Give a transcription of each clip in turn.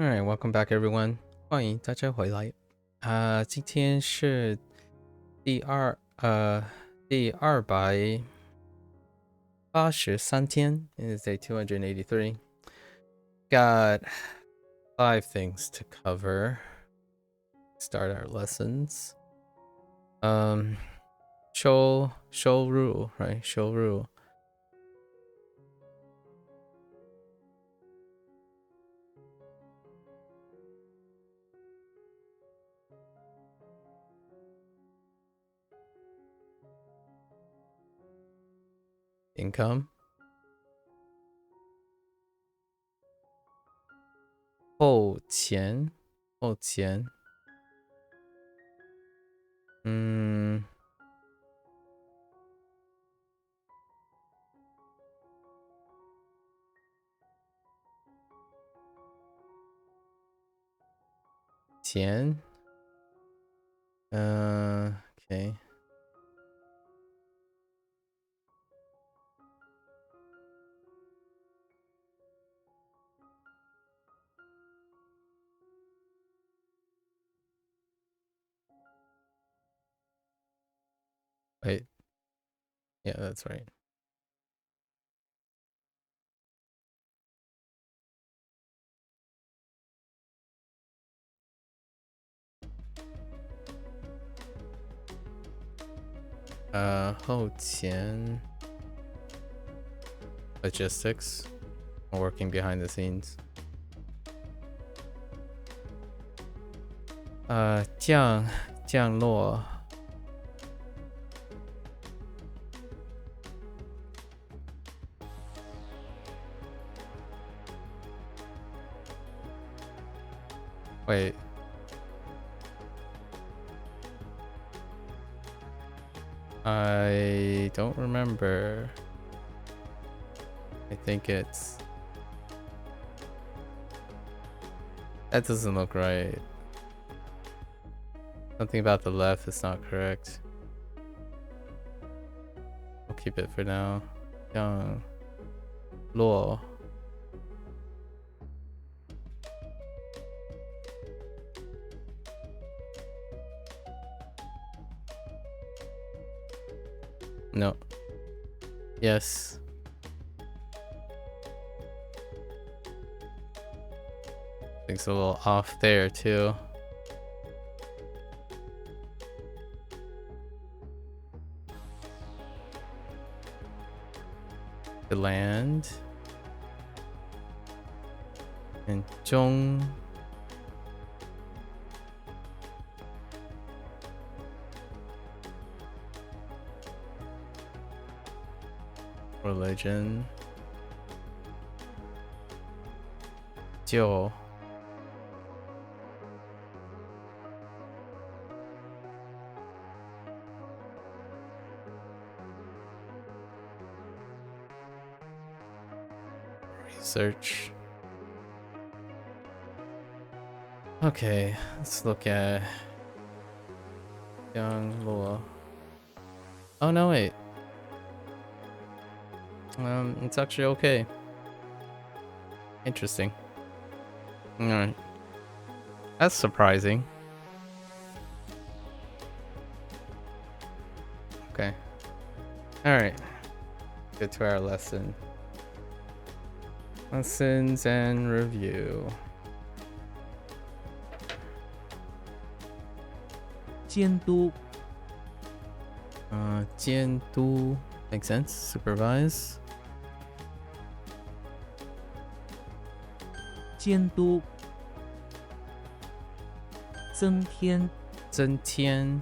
Alright, welcome back everyone. 欢迎大家回来。今天是第283天 It is day 283. Got 5 things to cover. Start our lessons. Show rule, right? Show rule. Income. 后钱okay. Wait. Yeah, that's right. Ho Qian logistics, working behind the scenes. 降落 Wait. I don't remember. I think it's... That doesn't look right. Something about the left is not correct. We'll keep it for now. Young Luo. No. Yes. Things a little off there too. The land and Zhong religion 就 research. Okay, let's look at Young Luo. Oh no, wait. It's actually okay. Interesting. Alright. That's surprising. Okay. Alright. Get to our lesson. Lessons and review. 监督 监督 makes sense. Supervise. 监督增添增添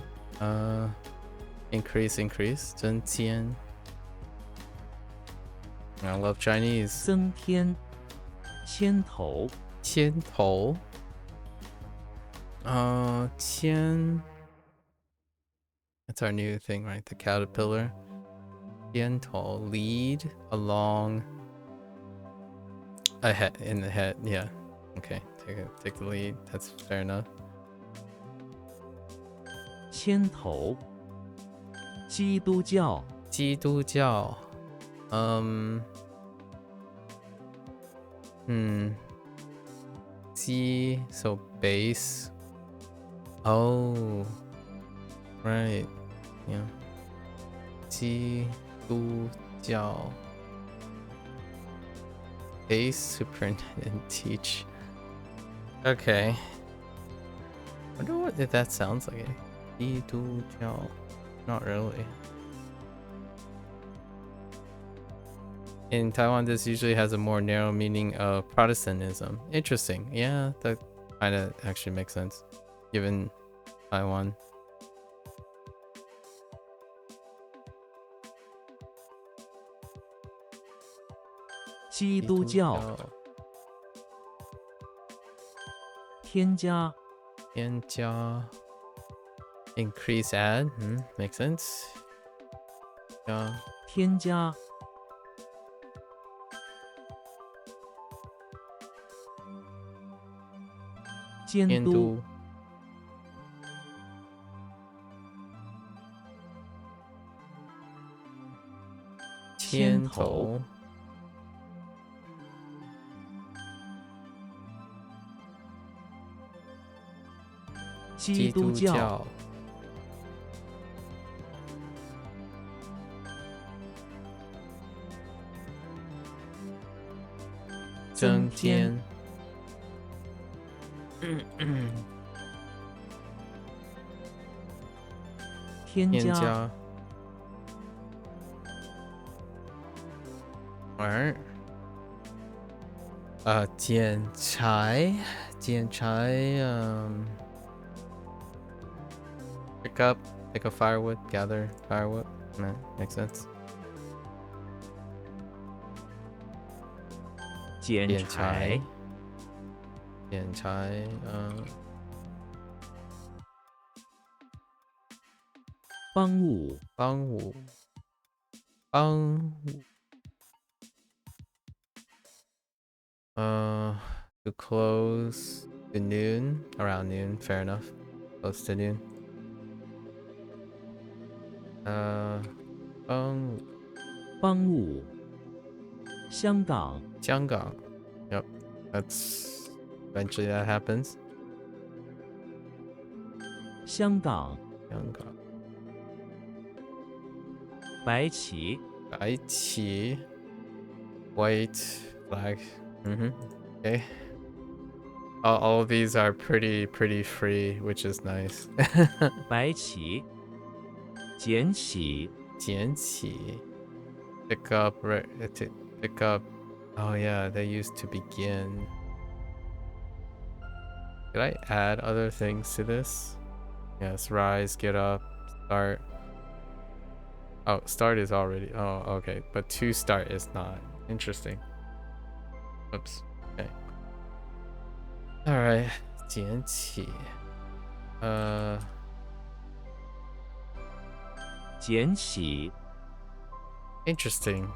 increase 增添 I love Chinese. 增添牵头牵头牵 That's our new thing, right? The caterpillar. 牵头 lead along ahead in the head. Yeah. Okay. Take the lead. That's fair enough. 牵头基督教基督教基 Ji, so base. Oh, right. Yeah. Ji Du Jiao. Base superintendent teach. Okay. Wonder what if that sounds like it. Ji Du Jiao. Not really. In Taiwan, this usually has a more narrow meaning of Protestantism. Interesting. Yeah, that kind of actually makes sense, given Taiwan.基督教，添加，添加 increase add makes sense. 添加，监督，牵头，基督教，增添，添加，玩剪柴 pick up firewood, gather firewood. Makes sense. 剪柴，剪柴帮务，帮务 to close to noon, around noon, fair enough. Close to noon. 帮务，香港，香港 Yep, that's eventually that happens. 香港，香港白旗，白旗 white flag. Okay. All of these are pretty free, which is nice. 白旗，捡起，捡起 pick up, right? Pick up. Oh yeah, they used to begin. Could I add other things to this? Yes, rise, get up, start. Oh, start is already. Oh, okay, but to start is not. Interesting. Oops. Okay. All right. 捡起捡起， interesting.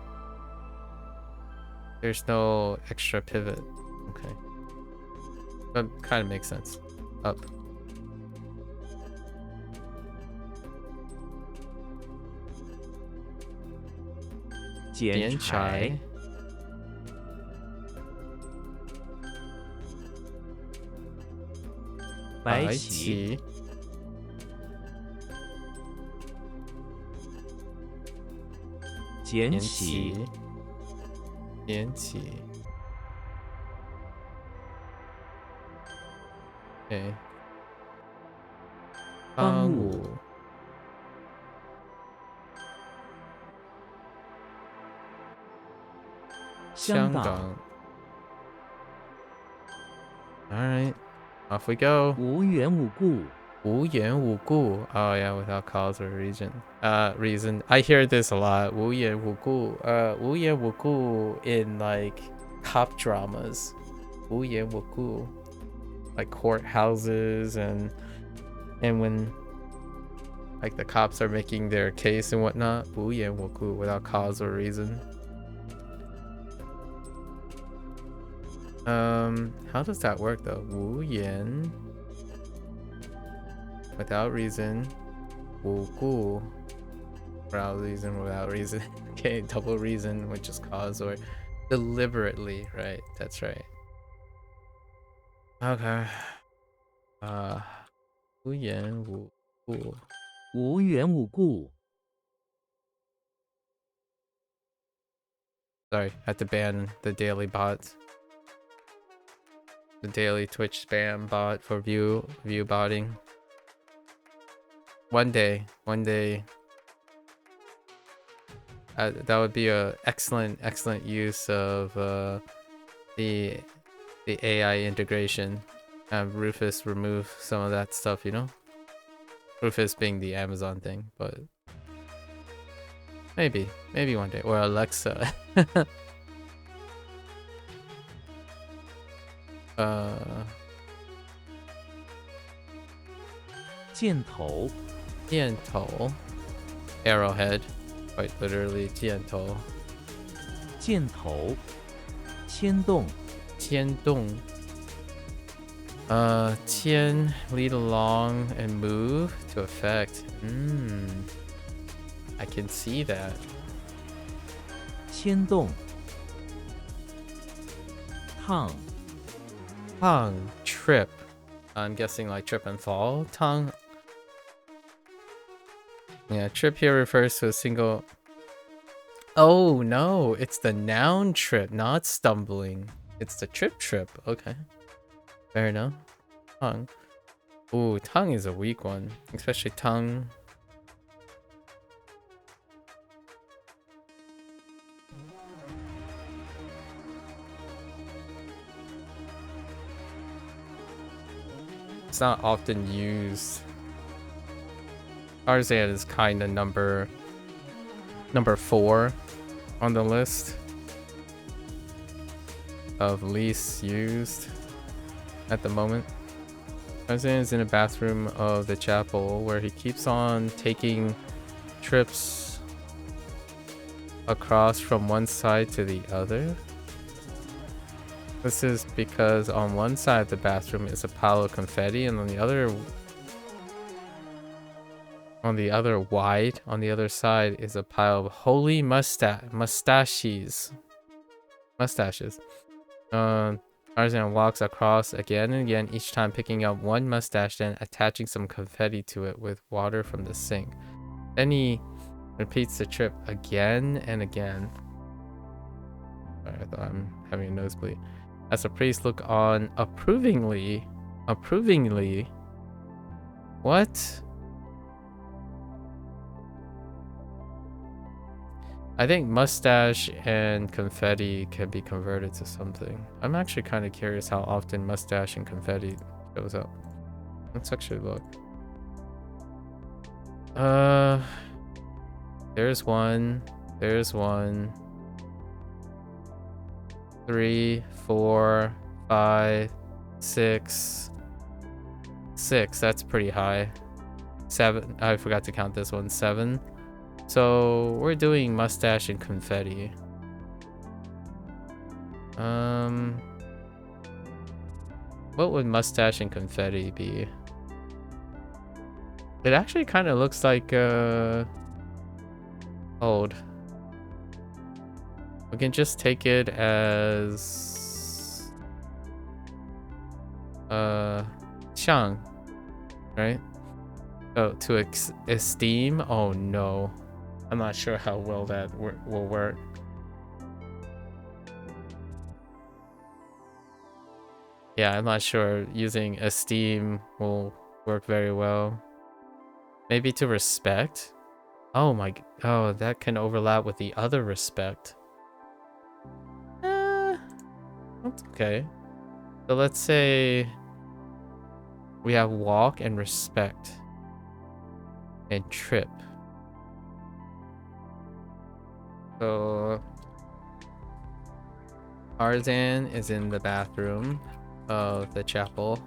There's no extra pivot. Okay. That kind of makes sense. Up. 捡柴，白旗，捡起，捡起 Okay. 帮务，香港， Alright, off we go. 无缘无故，无缘无故 Oh yeah, without cause or reason. I hear this a lot. 无缘无故无缘无故 in like cop dramas. 无缘无故 like courthouses and when like the cops are making their case and whatnot. 无缘无故 without cause or reason. How does that work though? 无缘 without reason. 无故 without reason. Okay, double reason, which is cause or deliberately, right? That's right. Okay. 无缘无故。无缘无故。 Sorry, had to ban the daily bots. The daily Twitch spam bot for view botting. One day, that would be a excellent use of the AI integration. Have Rufus remove some of that stuff, you know? Rufus being the Amazon thing, but maybe one day, or Alexa. 箭头。箭头 arrowhead, quite literally 箭头。箭头。牵动。牵动 牵 lead along and move to effect. I can see that. 牵动。烫。烫 trip. I'm guessing like trip and fall. 烫. Yeah, trip here refers to a single. Oh no, it's the noun trip, not stumbling. It's the trip. Okay. Fair enough. Tongue. Ooh, tongue is a weak one. Especially tongue. It's not often used. Tarzan is kind of number 4 on the list of least used at the moment. Tarzan is in a bathroom of the chapel where he keeps on taking trips across from one side to the other. This is because on one side of the bathroom is a pile of confetti, and on the other side is a pile of holy mustaches. Tarzan walks across again and again, each time picking up one mustache, then attaching some confetti to it with water from the sink. Then he repeats the trip again and again. Sorry, I thought I'm having a nosebleed. As the priest look on approvingly. What? I think mustache and confetti can be converted to something. I'm actually kind of curious how often mustache and confetti shows up. Let's actually look. There's one. 3, 4, 5, 6. 6, that's pretty high. 7, I forgot to count this one. 7. So we're doing mustache and confetti. What would mustache and confetti be? It actually kind of looks like hold. We can just take it as 像, right? Oh, to esteem. Oh no, I'm not sure how well that will work. Yeah, I'm not sure using esteem will work very well. Maybe to respect. Oh my, oh, that can overlap with the other respect. That's okay. So let's say we have walk and respect and trip. So Tarzan is in the bathroom of the chapel.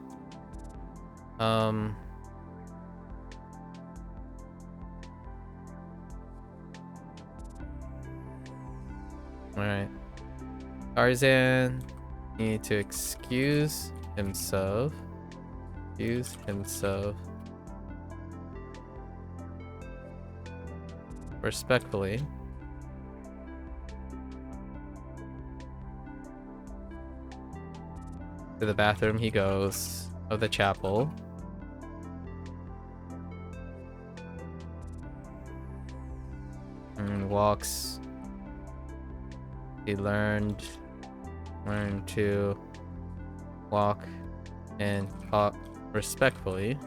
Alright. Tarzan need to excuse himself. Respectfully. To the bathroom he goes of the chapel. And walks. He learned to walk and talk respectfully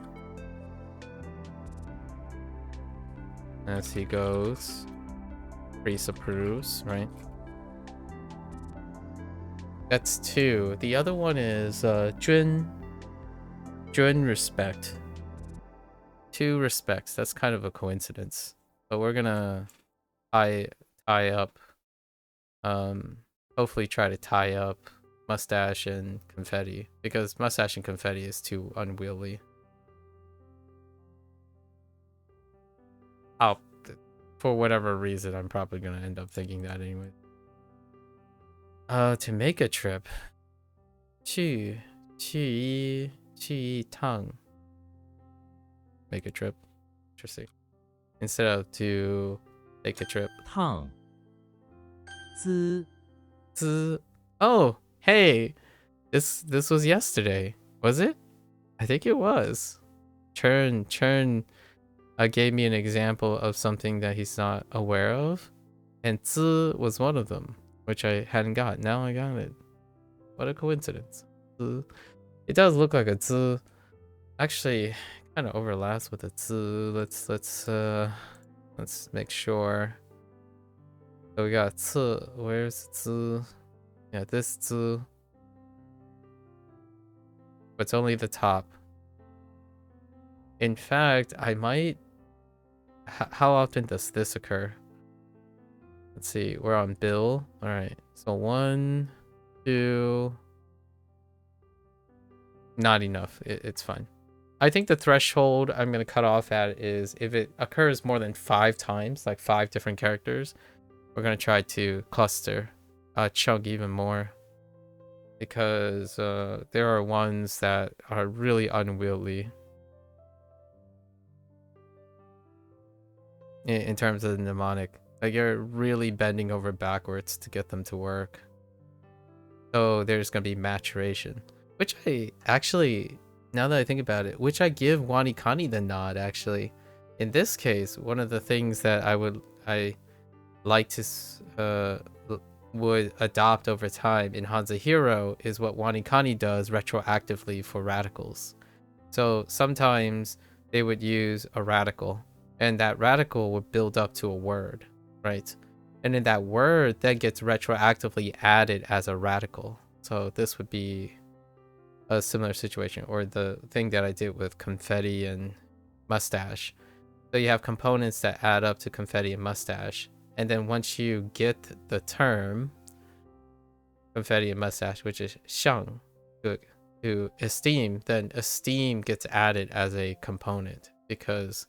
as he goes. Priest approves, right? That's 2. The other one is Jun respect. 2 respects. That's kind of a coincidence. But we're gonna tie up, hopefully try to tie up mustache and confetti, because mustache and confetti is too unwieldy. For whatever reason, I'm probably gonna end up thinking that anyway. To make a trip. 去一趟. Make a trip. Interesting. Instead of to take a trip. 烫滋 Oh, hey. This was yesterday. Was it? I think it was. Churn gave me an example of something that he's not aware of, and 滋 was one of them, which I hadn't got. Now I got it. What a coincidence. 滋. It does look like a 滋. Actually, kind of overlaps with a 滋. Let's make sure. So we got 次. Where's 滋? Yeah, this 滋. But it's only the top. In fact, I might. How often does this occur? Let's see. We're on Bill. All right. So 1, 2. Not enough. It's fine. I think the threshold I'm going to cut off at is if it occurs more than 5 times, like 5 different characters, we're going to try to cluster, chunk even more. Because there are ones that are really unwieldy. In terms of the mnemonic. Like, you're really bending over backwards to get them to work. So there's going to be maturation. Which I actually, now that I think about it, which I give Wanikani the nod, actually. In this case, one of the things that I like to would adopt over time in HanziHero is what Wanikani does retroactively for radicals. So sometimes they would use a radical, and that radical would build up to a word, right? And then that word then gets retroactively added as a radical. So this would be a similar situation, or the thing that I did with confetti and mustache. So you have components that add up to confetti and mustache, and then once you get the term confetti and mustache, which is 相, to esteem, then esteem gets added as a component, because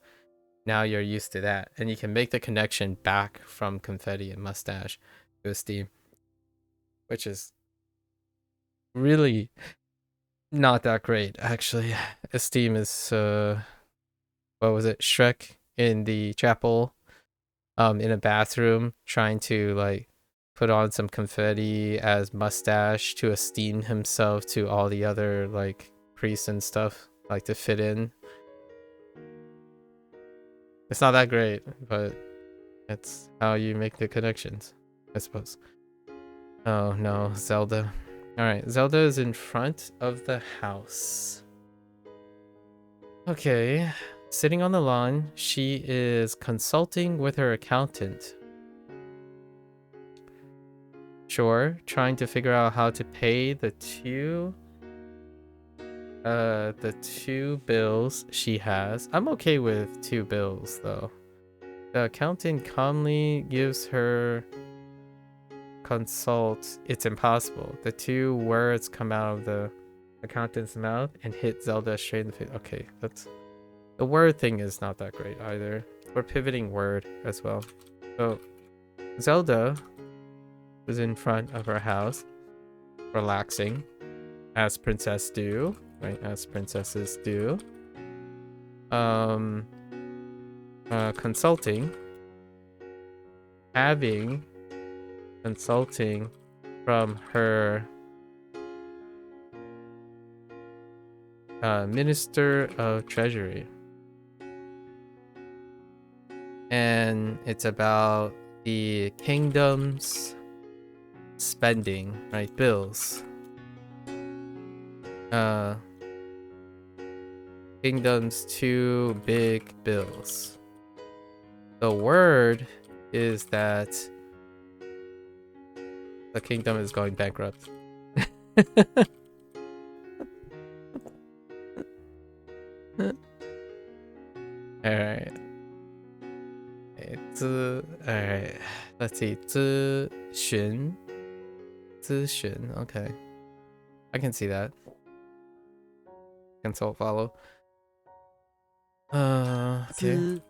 now you're used to that, and you can make the connection back from confetti and mustache to esteem, which is really not that great, actually. Esteem is what was it, Shrek in the chapel, in a bathroom, trying to like put on some confetti as mustache to esteem himself to all the other like priests and stuff, like to fit in. It's not that great, but it's how you make the connections, I suppose. Oh no, Zelda. Alright, Zelda is in front of the house. Okay, sitting on the lawn, she is consulting with her accountant. Sure, trying to figure out how to pay the two bills she has. I'm okay with 2 bills though. The accountant calmly gives her consult. It's impossible. The 2 words come out of the accountant's mouth and hit Zelda straight in the face. Okay, that's the word thing is not that great either. We're pivoting word as well. So Zelda is in front of her house, relaxing, as princess do, right? As princesses do. Consulting, consulting from her Minister of Treasury. And it's about the kingdom's spending, right? Bills. Kingdom's two big bills. The word is that the kingdom is going bankrupt. Alright. Alright. Let's see. 咨询. Okay. I can see that. Consult follow. Okay.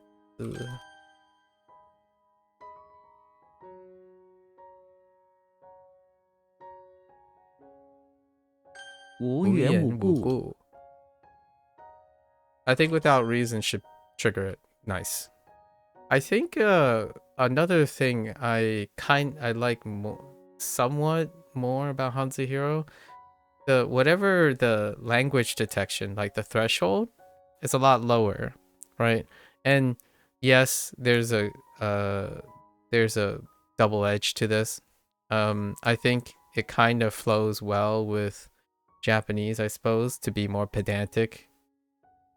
无缘无故， 故. I think without reason should trigger it. Nice. I think another thing I like somewhat more about HanziHero, whatever the language detection, like the threshold, is a lot lower, right? And yes, there's a double edge to this. I think it kind of flows well with Japanese, I suppose, to be more pedantic,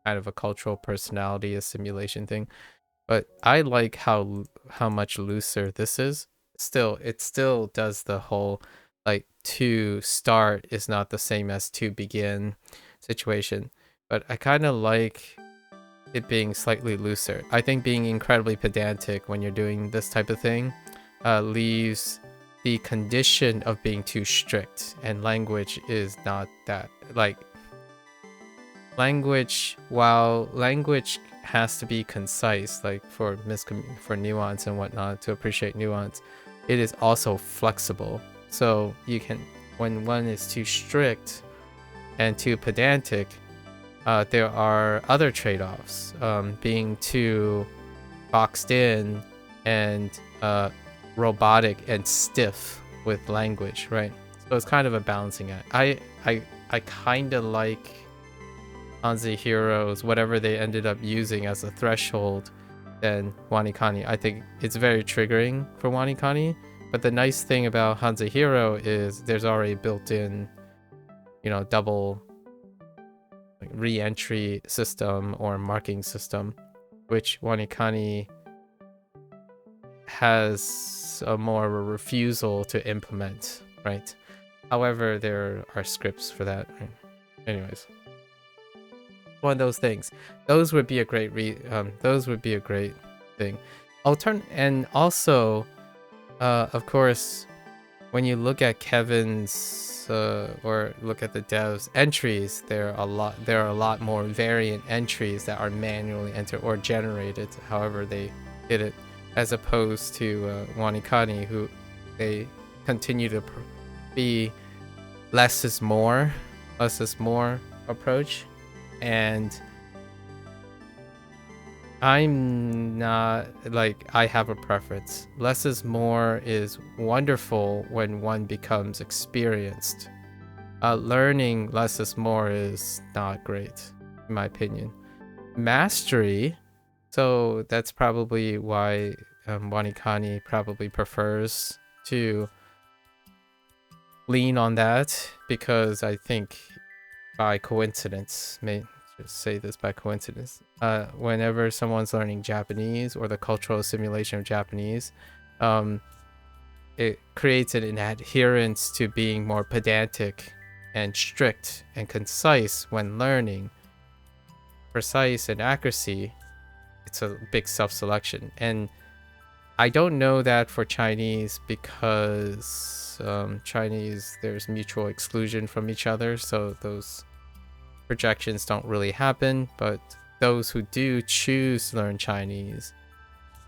kind of a cultural personality assimilation thing. But I like how much looser this is. It still does the whole like to start is not the same as to begin situation. But I kind of like it being slightly looser. I think being incredibly pedantic when you're doing this type of thing leaves the condition of being too strict, and language is not that. Like while language has to be concise, like for nuance and whatnot, to appreciate nuance, it is also flexible. So you can, when one is too strict and too pedantic, there are other trade-offs. Being too boxed in and robotic and stiff with language, right? So it's kind of a balancing act. I kind of like HanziHero's whatever they ended up using as a threshold than Wanikani. I think it's very triggering for Wanikani, but the nice thing about HanziHero is there's already built-in, double re-entry system or marking system, which Wanikani has a more of a refusal to implement, right? However, there are scripts for that. Anyways, one of those things. Those would be a great thing. And also, of course, when you look at Kevin's or look at the devs entries, there are a lot more variant entries that are manually entered or generated, however they did it, as opposed to Wanikani, who they continue to be less is more approach. And I'm not like, I have a preference. Less is more is wonderful when one becomes experienced. Learning less is more is not great, in my opinion. Mastery, so that's probably why Wanikani probably prefers to lean on that, because I think by coincidence, may just say this by coincidence, whenever someone's learning Japanese or the cultural assimilation of Japanese, it creates an adherence to being more pedantic and strict and concise when learning. Precise and accuracy, it's a big self-selection. And I don't know that for Chinese, because Chinese, there's mutual exclusion from each other, so those projections don't really happen. But those who do choose to learn Chinese,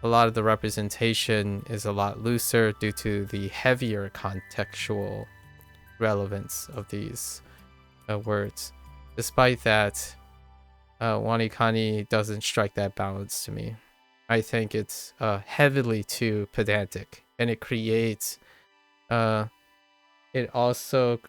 a lot of the representation is a lot looser due to the heavier contextual relevance of these words. Despite that, Wanikani doesn't strike that balance to me. I think it's heavily too pedantic, and it creates it also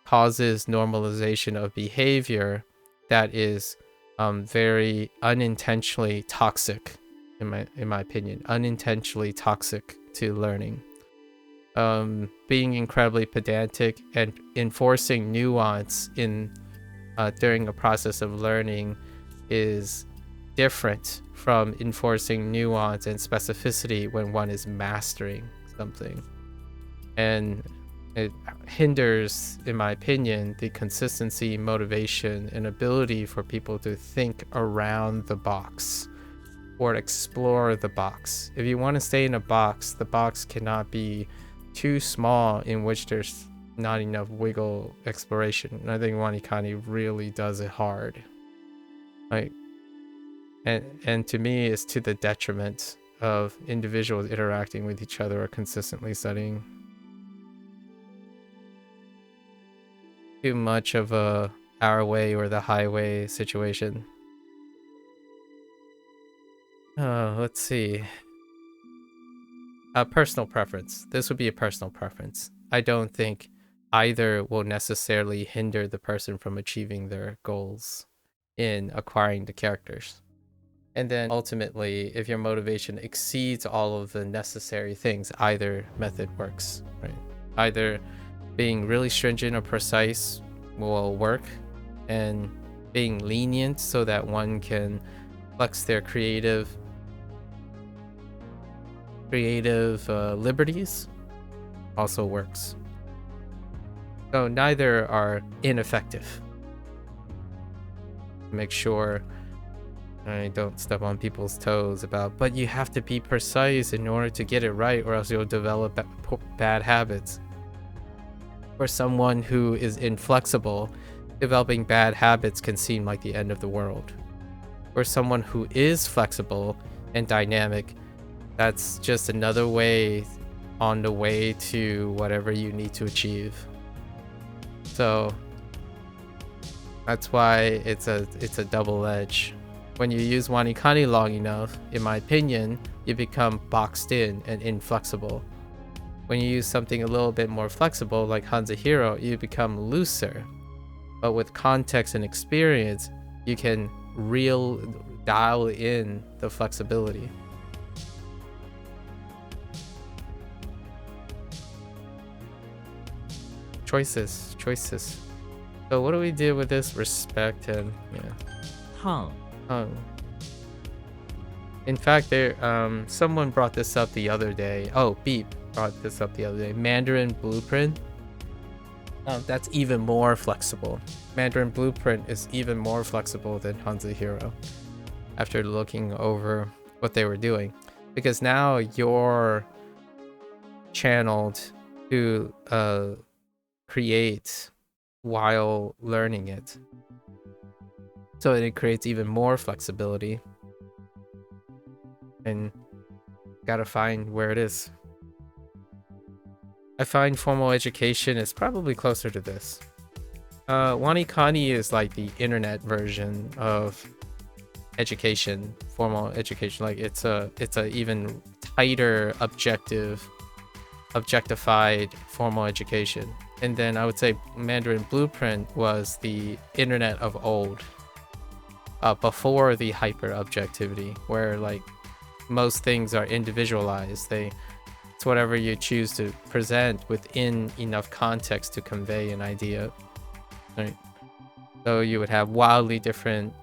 causes normalization of behavior that is very unintentionally toxic, in my opinion, unintentionally toxic to learning. Being incredibly pedantic and enforcing nuance in during a process of learning is different from enforcing nuance and specificity when one is mastering something. And it hinders, in my opinion, the consistency, motivation, and ability for people to think around the box or explore the box. If you want to stay in a box, the box cannot be too small in which there's not enough wiggle exploration. And I think Wanikani really does it hard. Like, and to me, it's to the detriment of individuals interacting with each other or consistently studying. Too much of a our way or the highway situation. Let's see. A personal preference. This would be a personal preference. I don't think either will necessarily hinder the person from achieving their goals in acquiring the characters. And then ultimately, if your motivation exceeds all of the necessary things, either method works, right? Either being really stringent or precise will work, and being lenient so that one can flex their creative liberties also works. So neither are ineffective. Make sure I don't step on people's toes about, but you have to be precise in order to get it right, or else you'll develop bad habits. For someone who is inflexible, developing bad habits can seem like the end of the world. For someone who is flexible and dynamic, that's just another way on the way to whatever you need to achieve. So that's why it's a double edge. When you use Wanikani long enough, in my opinion, you become boxed in and inflexible. When you use something a little bit more flexible, like HanziHero, you become looser. But with context and experience, you can dial in the flexibility. Choices. So what do we do with this respect and Hung. In fact, someone brought this up the other day. Oh, Beep brought this up the other day. Mandarin Blueprint. That's even more flexible. Mandarin Blueprint is even more flexible than HanziHero after looking over what they were doing, because now you're channeled to create while learning it. So it creates even more flexibility. And gotta find where it is. I find formal education is probably closer to this. Wanikani is like the internet version of education, formal education. Like it's a even tighter objectified formal education. And then I would say Mandarin Blueprint was the internet of old, before the hyper objectivity, where like most things are individualized. It's whatever you choose to present within enough context to convey an idea, right? So you would have wildly different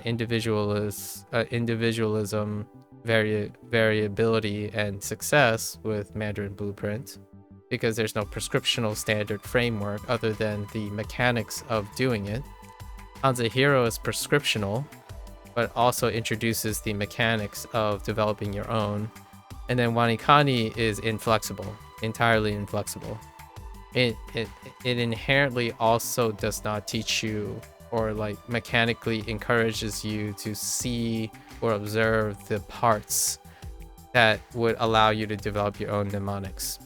individualism, variability, and success with Mandarin Blueprint, because there's no prescriptional standard framework other than the mechanics of doing it. HanziHero is prescriptional, but also introduces the mechanics of developing your own. And then Wanikani is inflexible, entirely inflexible. It inherently also does not teach you or like mechanically encourages you to see or observe the parts that would allow you to develop your own mnemonics.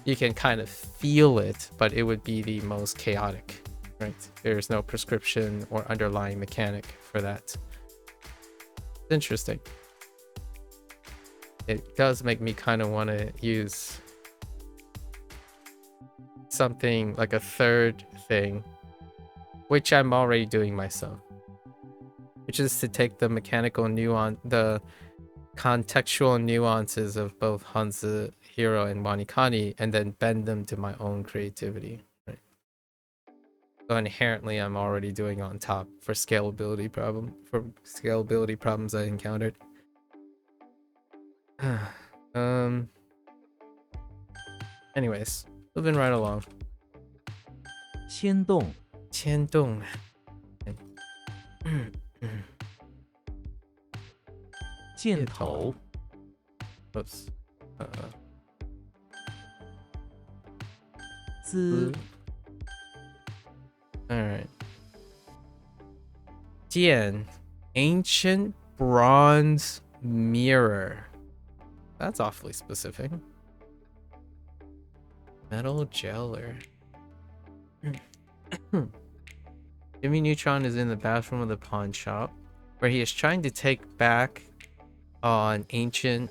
You can kind of feel it, but it would be the most chaotic, right? There's no prescription or underlying mechanic for that. It's interesting. It does make me kind of want to use something like a third thing, which I'm already doing myself. which is to take the mechanical nuance, the contextual nuances of both HanziHero and Wanikani, and then bend them to my own creativity. Right? So inherently, I'm already doing on top for scalability problems I encountered. Anyways, moving right along. 牵动牵动箭头 Oops. 滋 Alright. 剑 ancient bronze mirror. That's awfully specific. Metal jeweler. Jimmy Neutron is in the bathroom of the pawn shop, where he is trying to take back an ancient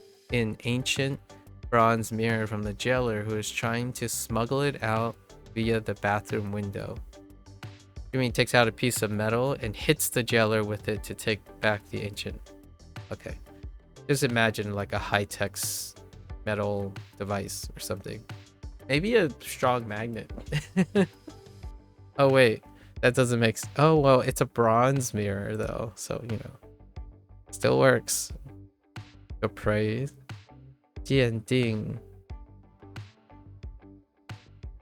bronze mirror from the jailer, who is trying to smuggle it out via the bathroom window. Jimmy takes out a piece of metal and hits the jailer with it to take back the ancient. Okay. Just imagine like a high-tech metal device or something. Maybe a strong magnet. Oh wait, that doesn't make sense. Oh well, it's a bronze mirror though, so you know, still works. The praise. 鉴定.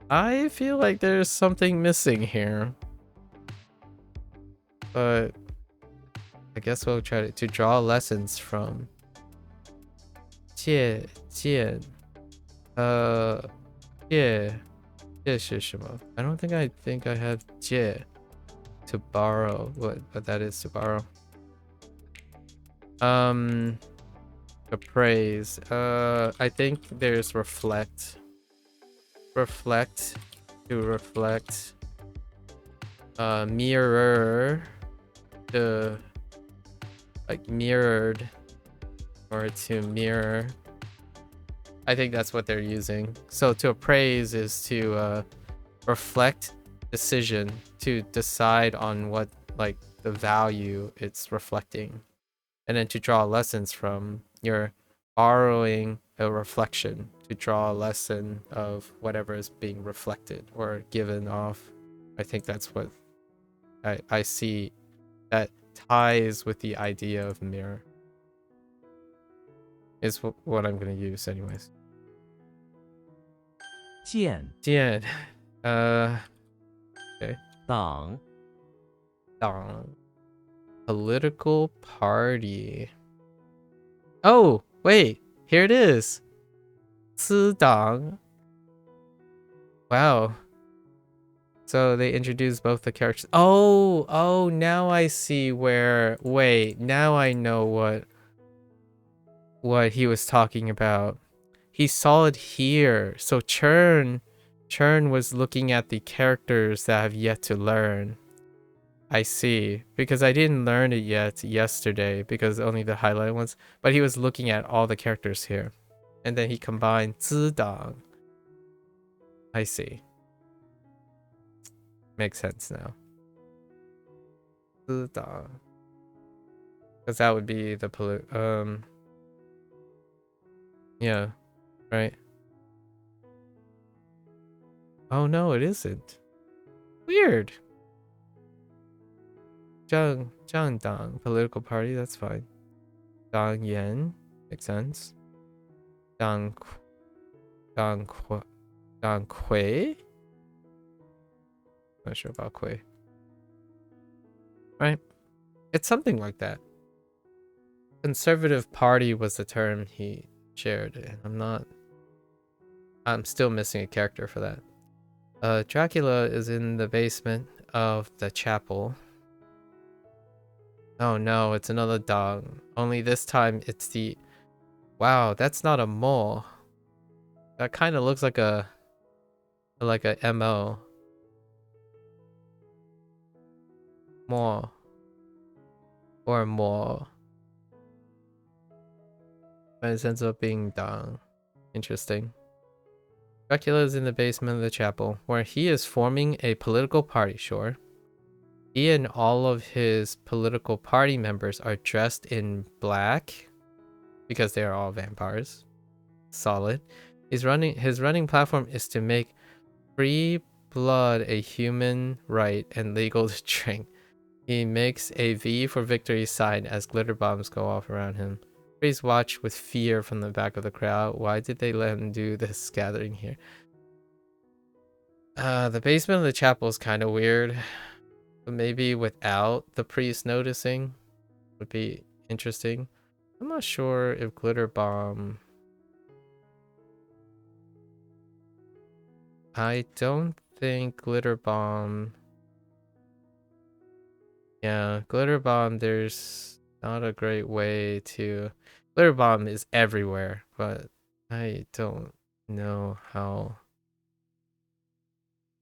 I feel like there's something missing here, but I guess we'll try to draw lessons from. 借鉴. 借是什么? I don't think I have 借 to borrow. What that is to borrow. The praise. I think there's reflect. Reflect to reflect. Mirror. The like mirrored or to mirror. I think that's what they're using. So to appraise is to reflect decision, to decide on what like the value it's reflecting. And then to draw lessons from, you're borrowing a reflection to draw a lesson of whatever is being reflected or given off. I think that's what I see that ties with the idea of mirror. Is what I'm going to use anyways. 建 剑. Okay. 党 党. Political party. Oh, wait. Here it is. 私党. Wow. So they introduced both the characters. Oh, now I see where. Wait, now I know what he was talking about. He saw it here. So Churn was looking at the characters that have yet to learn. I see. Because I didn't learn it yet yesterday, because only the highlighted ones. But he was looking at all the characters here. And then he combined 自党. I see. Makes sense now. 自党. Because that would be the yeah, right. Oh no, it isn't. Weird. 政党, political party, that's fine. 党员, makes sense. 党魁? Not sure about Quay. Right? It's something like that. Conservative party was the term he shared, and I'm still missing a character for that. Dracula is in the basement of the chapel. Oh no, it's another dog. Only this time it's the... Wow, that's not a mole. That kind of looks like a MO. More. Or more. But it ends up being dong. Interesting. Dracula is in the basement of the chapel, where he is forming a political party, sure. He and all of his political party members are dressed in black because they are all vampires. Solid. His running platform is to make free blood a human right and legal to drink. He makes a V for victory sign as glitter bombs go off around him. Please watch with fear from the back of the crowd. Why did they let him do this gathering here? The basement of the chapel is kind of weird, but maybe without the priest noticing would be interesting. I'm not sure if glitter bomb. I don't think glitter bomb. Yeah, glitter bomb. There's not a great way to. Glitter bomb is everywhere, but I don't know how.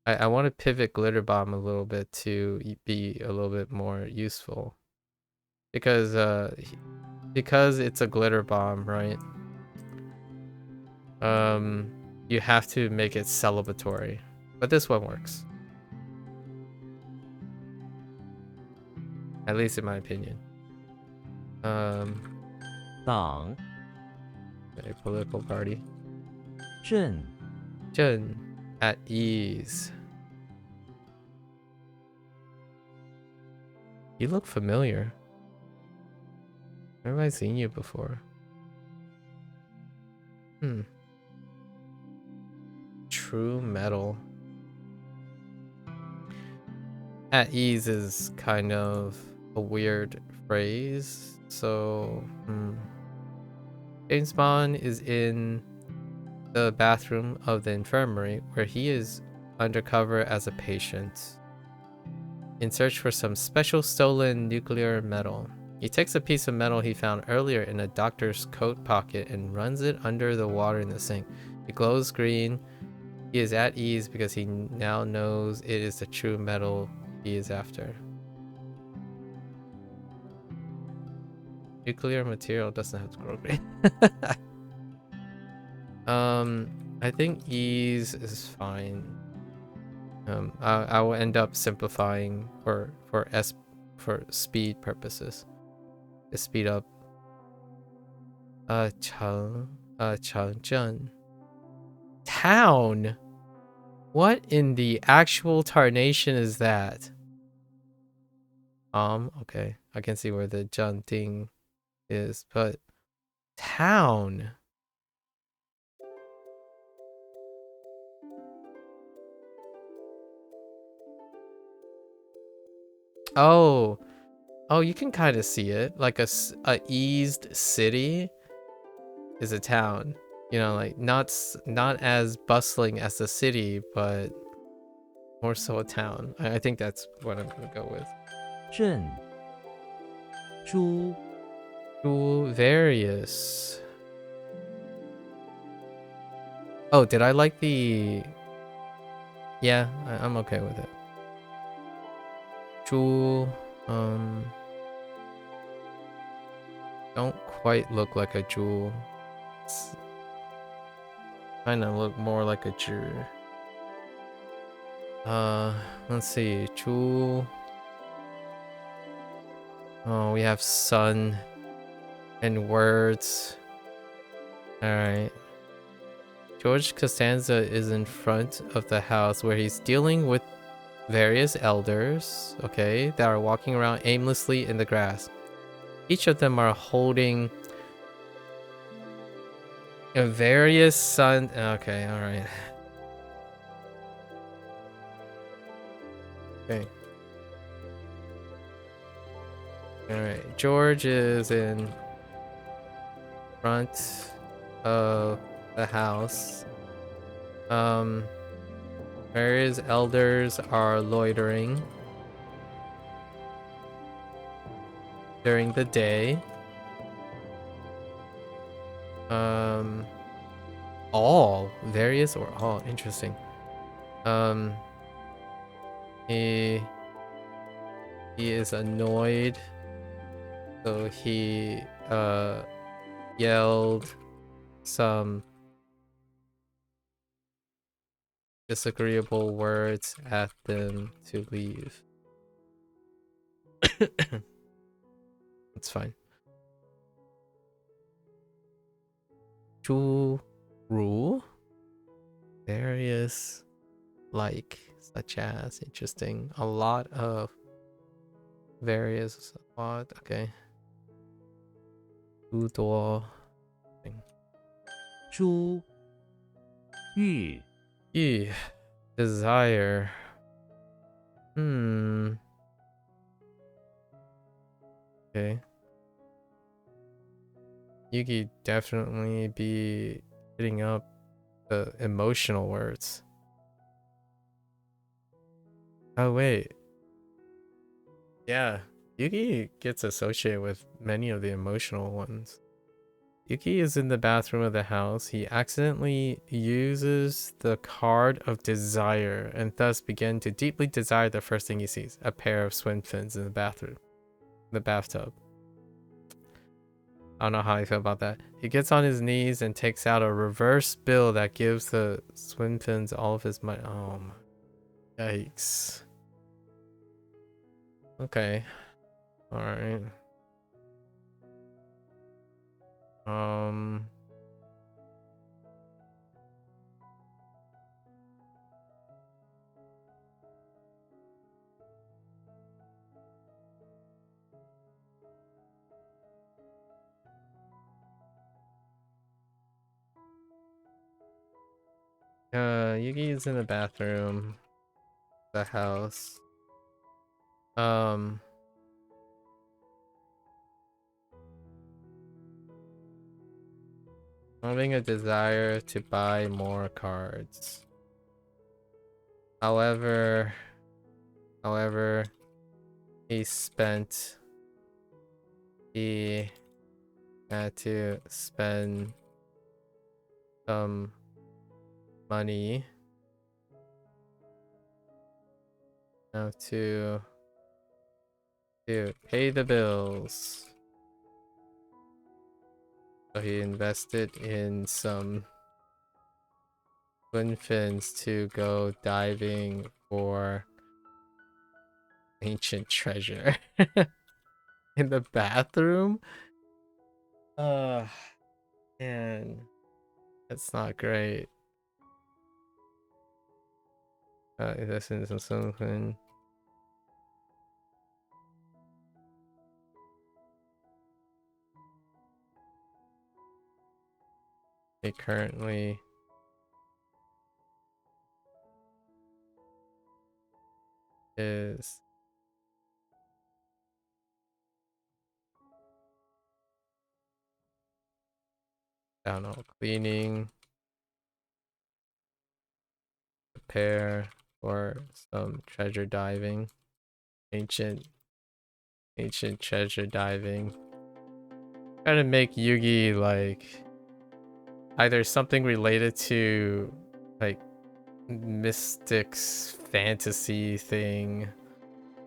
I want to pivot glitter bomb a little bit to be a little bit more useful, because it's a glitter bomb, right? You have to make it celebratory, but this one works, at least in my opinion. A 党 political party. 镇 Jun, at ease. You look familiar. Where have I seen you before? True metal. At ease is kind of a weird phrase. So, James Bond is in the bathroom of the infirmary where he is undercover as a patient in search for some special stolen nuclear metal. He takes a piece of metal he found earlier in a doctor's coat pocket and runs it under the water in the sink. It glows green. He is at ease because he now knows it is the true metal he is after. Nuclear material doesn't have to grow green. I think ease is fine. I will end up simplifying for speed purposes. To speed up. Changzhen. Town. What in the actual tarnation is that? Okay. I can see where the Zheng thing is, but town. Oh, you can kind of see it. Like a eased city is a town. You know, like not as bustling as the city, but more so a town. I think that's what I'm gonna go with. 镇猪 Various. Oh, did I like the? Yeah, I'm okay with it. Jewel, don't quite look like a jewel. Kind of look more like a jewel. Let's see, jewel. Oh, we have sun and words. All right. George Costanza is in front of the house where he's dealing with various elders, okay, that are walking around aimlessly in the grass. Each of them are holding a various sun. Okay, all right. Okay. All right. George is in front of the house. Various elders are loitering during the day. All various or all interesting. He is annoyed, so he yelled some disagreeable words at them to leave. It's fine. 诸如 various like such as interesting a lot of various what okay 诸多珠玉 欲 desire okay Yugi definitely be hitting up the emotional words. Oh wait. Yeah, Yugi gets associated with many of the emotional ones. Yugi is in the bathroom of the house. He accidentally uses the card of desire and thus begin to deeply desire the first thing he sees, a pair of swim fins in the bathroom, the bathtub. I don't know how I feel about that. He gets on his knees and takes out a reverse bill that gives the swim fins all of his money. Oh my. Yikes. Okay. Alright. Yugi is in the bathroom. The house. Having a desire to buy more cards. However, he had to spend some money now to pay the bills. So he invested in some twin fins to go diving for ancient treasure. In the bathroom? Man. That's not great. This is something. It currently is I don't know, cleaning, prepare for some treasure diving, ancient treasure diving. Try to make Yugi like either something related to like mystics fantasy thing,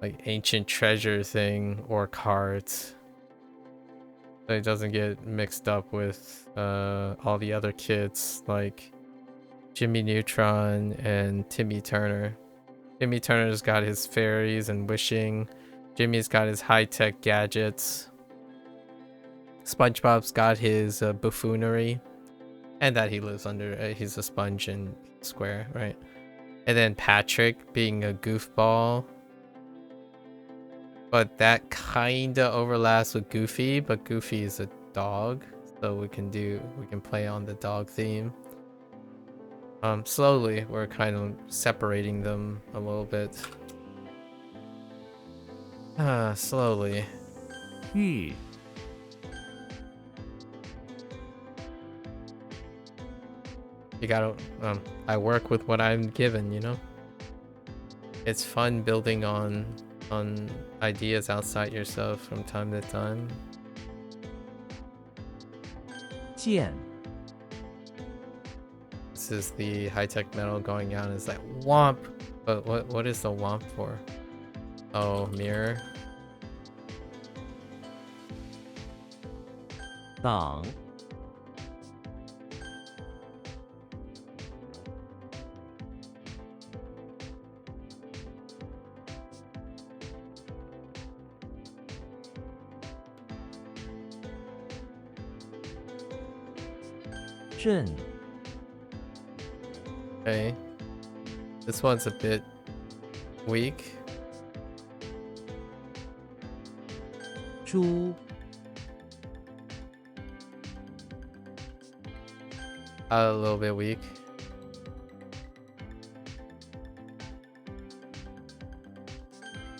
like ancient treasure thing, or cards. So it doesn't get mixed up with all the other kids like Jimmy Neutron and Timmy Turner. Timmy Turner's got his fairies and wishing. Jimmy's got his high-tech gadgets. SpongeBob's got his buffoonery. And that he lives under, he's a sponge and square, right? And then Patrick being a goofball. But that kinda overlaps with Goofy, but Goofy is a dog. So we can play on the dog theme. Slowly, we're kind of separating them a little bit. Slowly. You gotta, I work with what I'm given, you know? It's fun building on ideas outside yourself from time to time. 剑 This is the high-tech metal going out. It's like womp. But what is the womp for? Oh, mirror. 党震 Okay. This one's a bit weak. 猪 A little bit weak.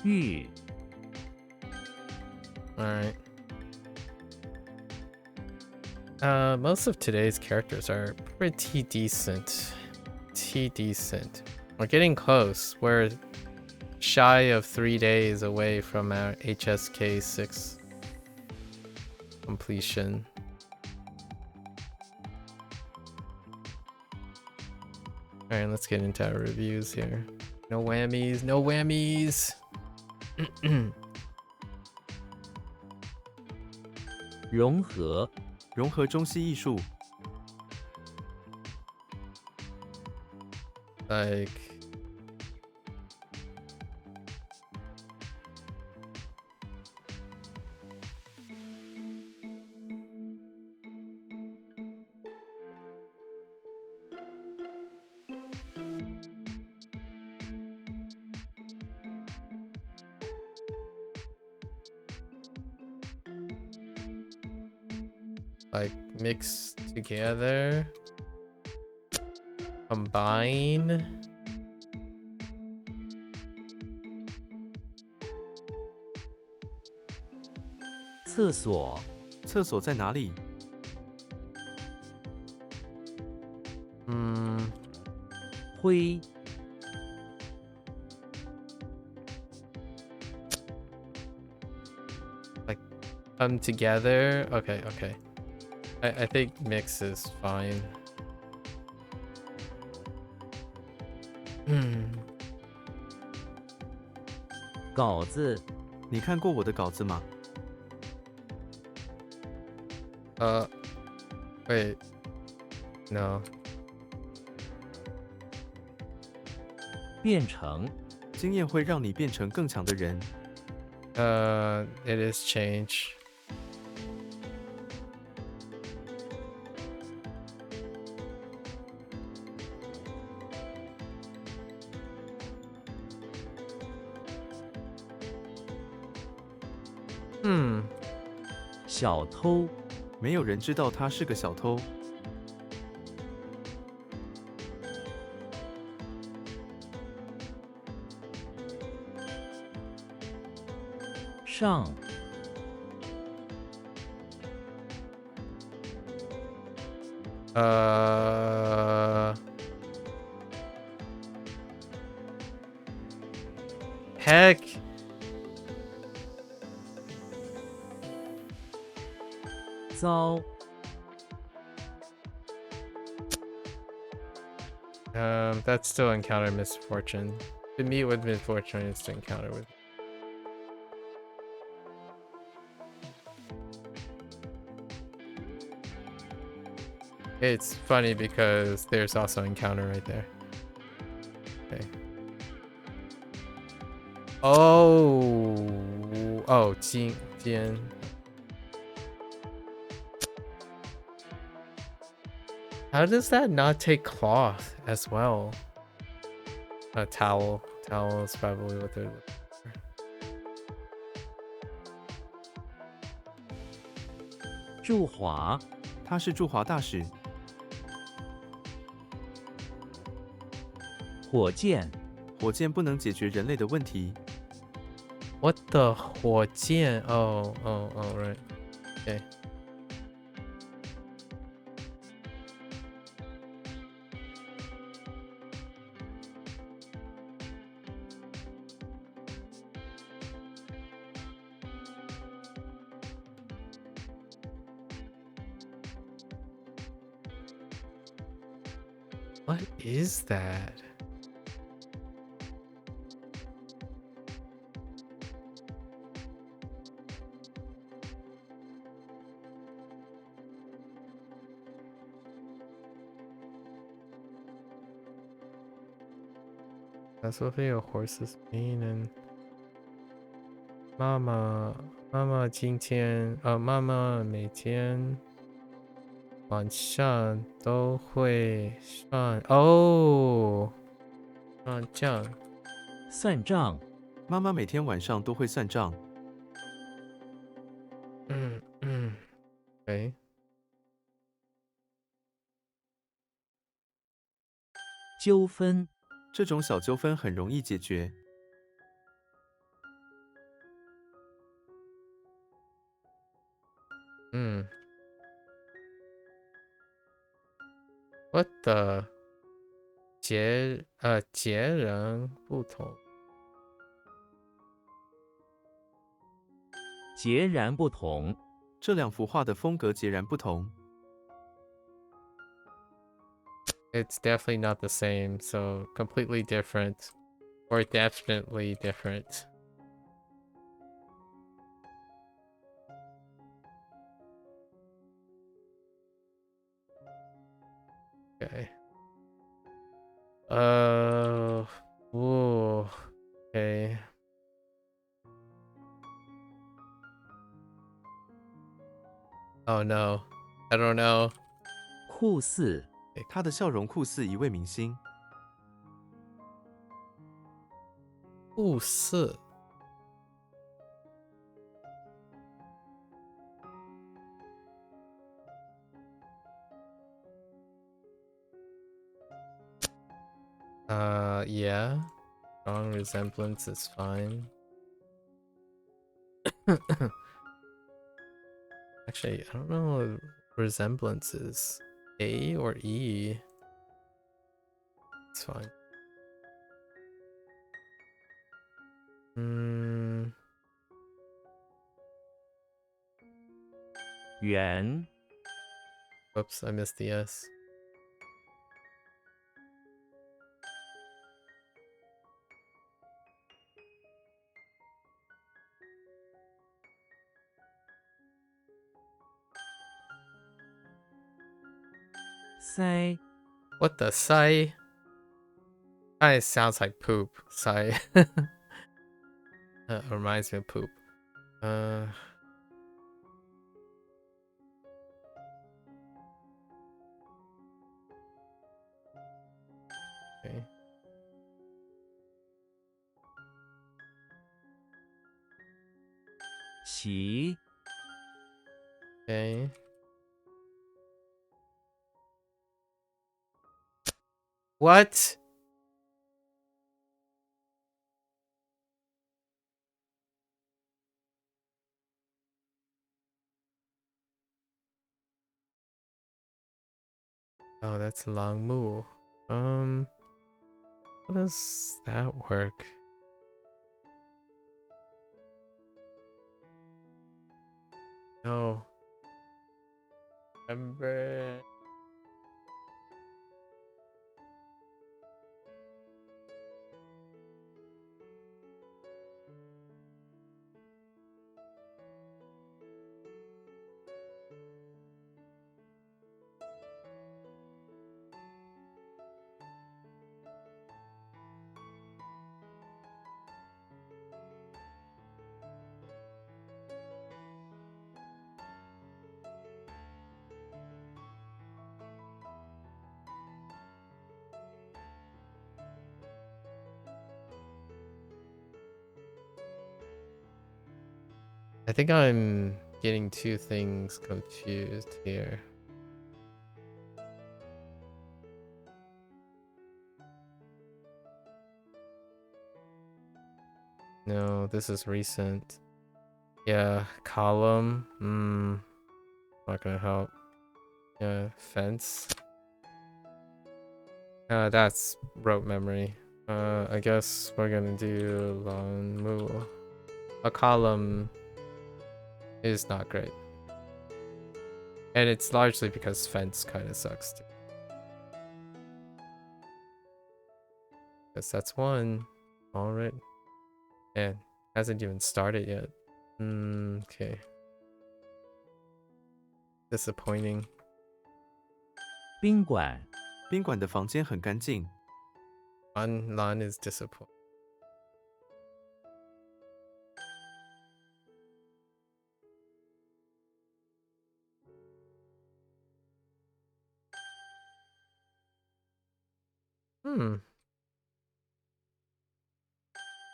玉 Alright. Most of today's characters are pretty decent. We're getting close. We're shy of 3 days away from our HSK 6 completion. Alright, let's get into our reviews here. No whammies, no whammies! 融合融合中西艺术， Like... like mix together, combine. 厕所厕所在哪里？ 灰 Like come together. Okay, okay. I think mix is fine. 稿子你看过我的稿子吗？ Wait. No. 变成经验会让你变成更强的人。 It is change. Hmm. 小偷没有人知道他是个小偷。 上 Heck. Zao. That's still encounter misfortune. To meet with misfortune is to encounter with. It's funny because there's also encounter right there. Okay. Oh, 今天. How does that not take cloth as well? A towel. Towel is probably what they're looking for. 驻华他是驻华大使。 火箭火箭不能解决人类的问题。 What the 火箭? Oh, right. Okay. What is that? That's what a horse's mane and Mama 今天 Mama 每天晚上都会算哦，算账。算账，妈妈每天晚上都会算账。Okay. 纠纷，这种小纠纷很容易解决。What the 截然不同。截然不同，这两幅画的风格截然不同。It's definitely not the same, so completely different. Or definitely different. Okay. Ooh, okay. Oh no. I don't know. 酷似，他的笑容酷似一位明星。互似 Yeah. Strong resemblance is fine. Actually, I don't know what resemblance is. A or E? It's fine. Hmm. 圆， Whoops, I missed the S. 腮， What the sigh? Kind of sounds like poop. Sigh. Reminds me of poop. Okay. 齐， Okay. What? Oh, that's a long move. How does that work? No. Remember. I think I'm getting two things confused here. No, this is recent. Yeah, column. Not gonna help. Yeah, fence. That's rote memory. I guess we're gonna do long move. A column is not great. And it's largely because fence kind of sucks too. Guess that's one. Alright. Man, hasn't even started yet. Okay. Disappointing. 宾馆，宾馆的房间很干净。Lan is disappointing.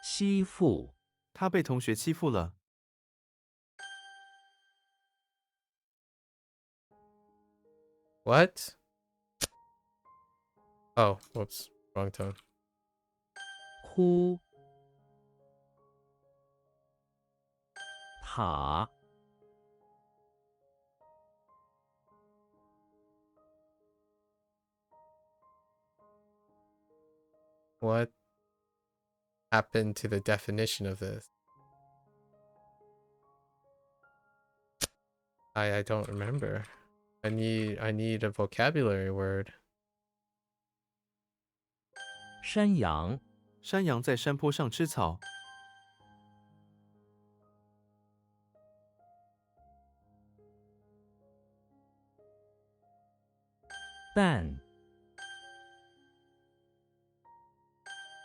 欺负，他被同学欺负了。 What? Oh, whoops. Wrong tone. 哭，塔， What happened to the definition of this? I don't remember. I need a vocabulary word. 山羊，山羊在山坡上吃草。蛋，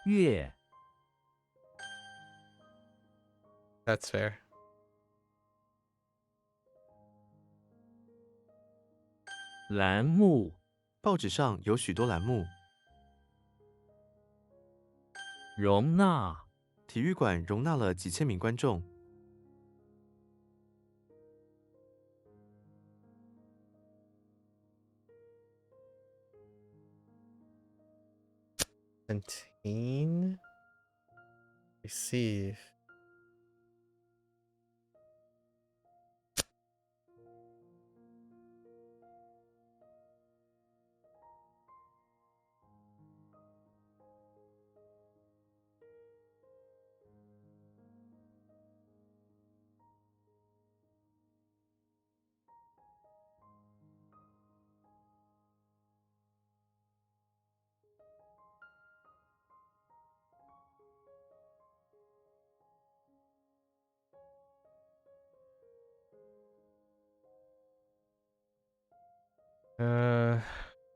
月， That's fair. 栏目，报纸上有许多栏目。容纳，体育馆容纳了几千名观众。 Contain. Receive.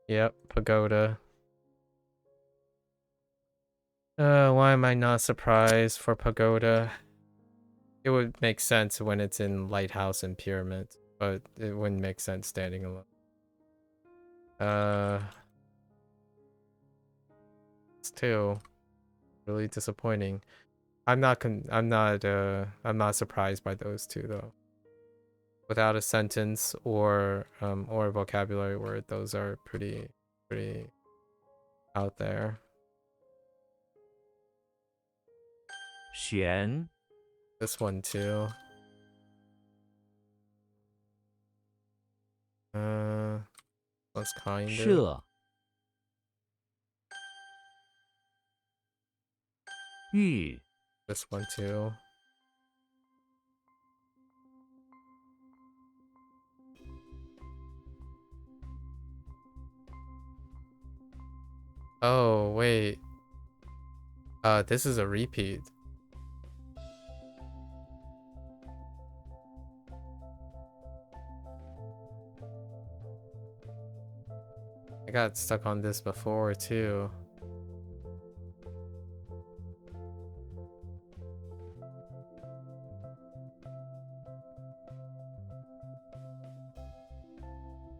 Yep, pagoda. Why am I not surprised for pagoda? It would make sense when it's in lighthouse and pyramid, but it wouldn't make sense standing alone. Still really disappointing. I'm not surprised by those two though. Without a sentence or a vocabulary word, those are pretty out there. 悬， This one too. Was kind of. 射，玉， This one too. Oh, wait. This is a repeat. I got stuck on this before too.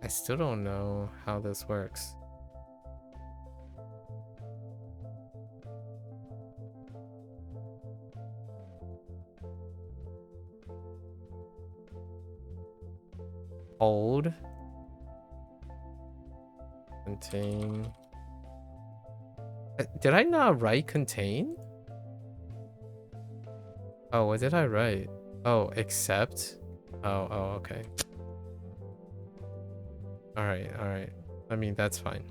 I still don't know how this works. Hold. Contain. Did I not write contain? Oh, what did I write? Oh, accept. Oh, okay. All right. I mean, that's fine.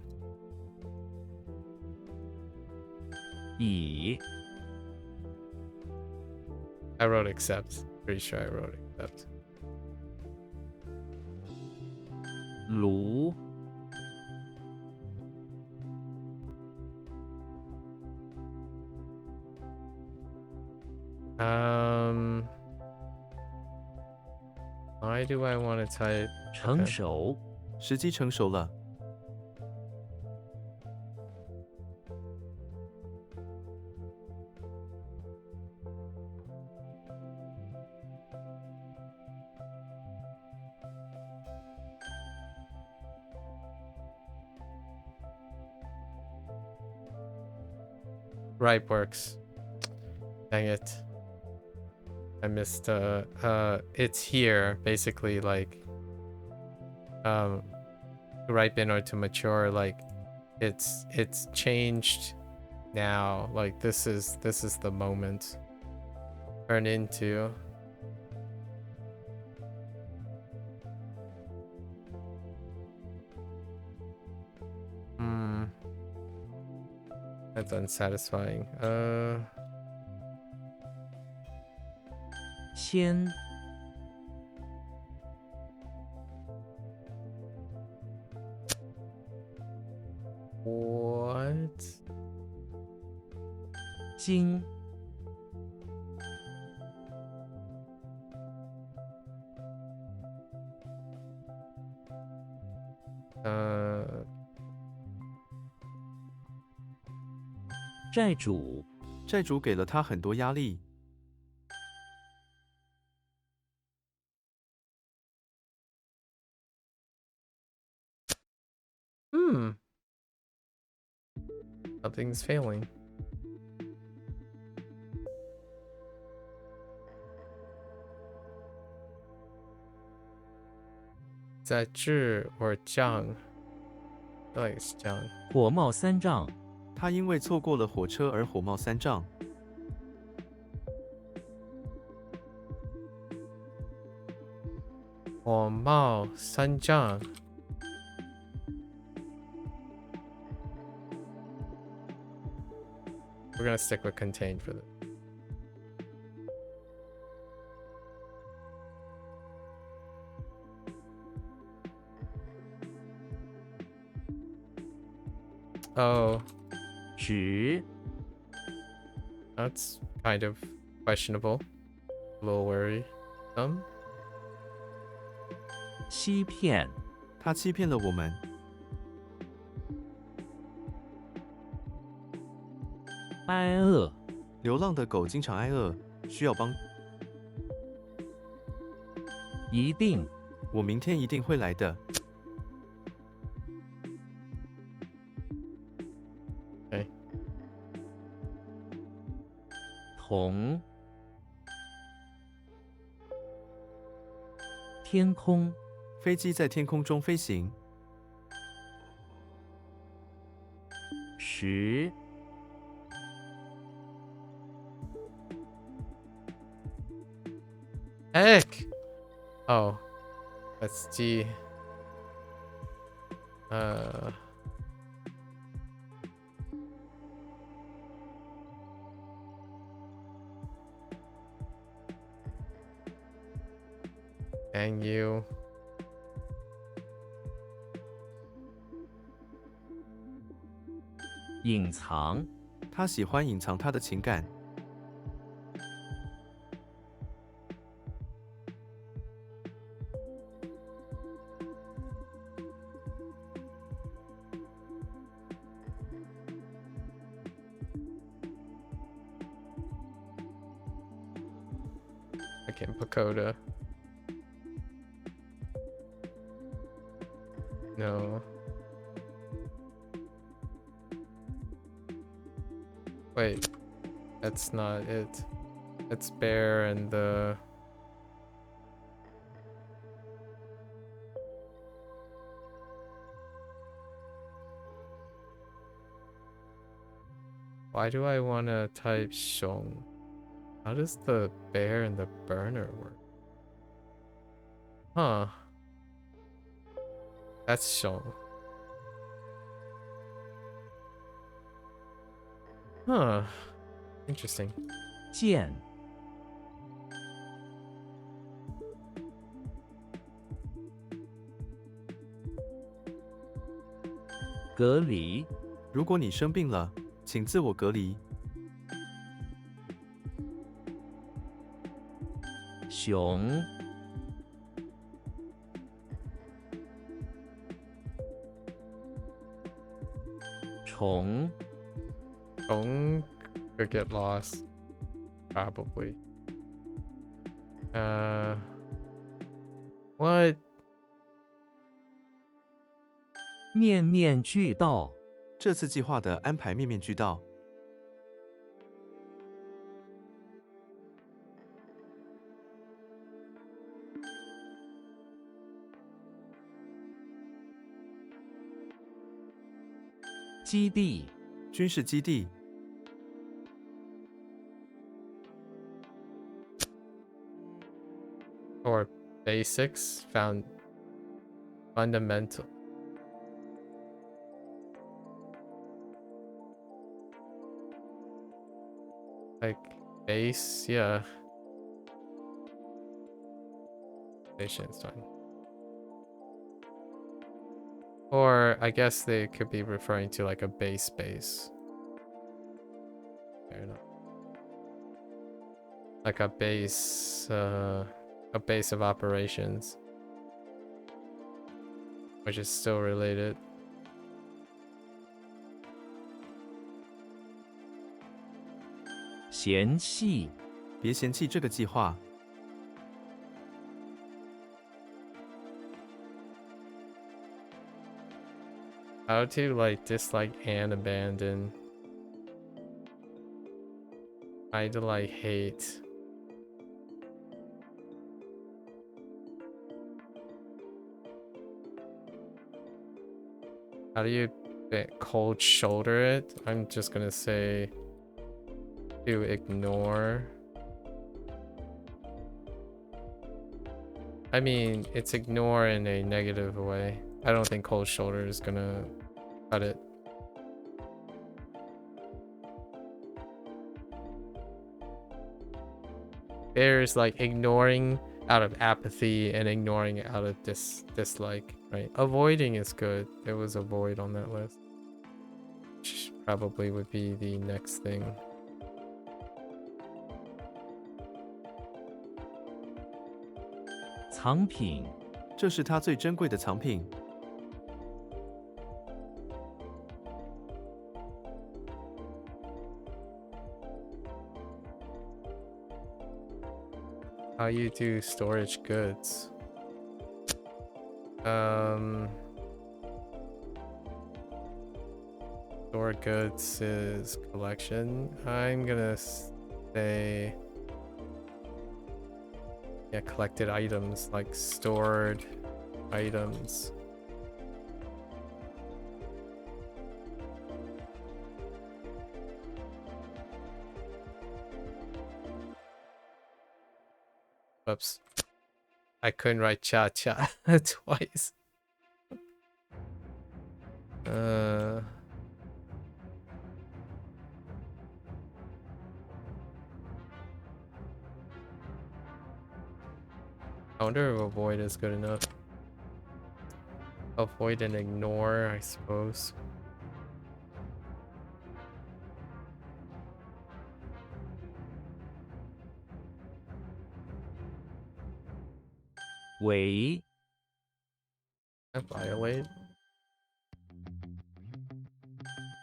乙， I wrote accept. Pretty sure I wrote accept. 炉， Why do I want to type? 成熟， 时机成熟了。Right works. Dang it. I missed it's here basically like to ripen or to mature, like it's changed now, like this is the moment. Turn into that's unsatisfying. 先 What? 经 债主 债主给了他很多压力。 Something's failing. Is that 智 or 将? I feel like it's 将. 火冒三丈 他因为错过了火车而火冒三丈。 火冒三丈. We're gonna stick with contained for this. Oh, 指 that's kind of questionable. A little worry. 欺骗 他欺骗了我们。 挨饿 流浪的狗经常挨饿，需要帮。 一定 我明天一定会来的。 Okay. 同天空 飞机在天空中飞行。 时 Heck! Oh, that's G. Dang you. 隐藏 他喜欢隐藏他的情感。 I can't Pagoda. No. Wait, that's not it. It's bear and the... Why do I want to type Shong? How does the bear and the burner work? Huh. That's Shong. Huh. Interesting. 见 隔离 如果你生病了，请自我隔离。 熊 虫 Shong could get lost. Probably. What? 面面俱到 这次计划的安排面面俱到。基地，军事基地， or basics, fundamental. Like base, yeah. Patience time. Or I guess they could be referring to like a base. Fair enough. Like a base of operations, which is still related. 嫌隙，别嫌弃这个计划。 How to like dislike and abandon. I to like hate. How do you cold shoulder it? I'm just gonna say to ignore. I mean, it's ignore in a negative way. I don't think cold shoulder is gonna cut it. There's like ignoring out of apathy and ignoring out of dislike, right? Avoiding is good. There was avoid on that list, which probably would be the next thing. 藏品，这是他最珍贵的藏品。 How you do storage goods? Store goods is collection. I'm gonna say, yeah, collected items, like stored items. Oops. I couldn't write cha-cha twice. I wonder if avoid is good enough. Avoid and ignore, I suppose. 为 Violate.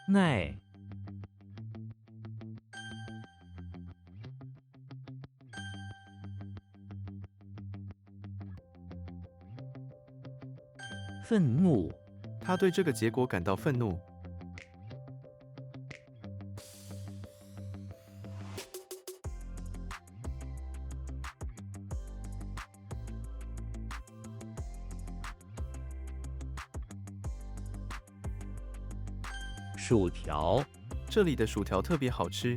耐，愤怒，他对这个结果感到愤怒。 薯条，这里的薯条特别好吃。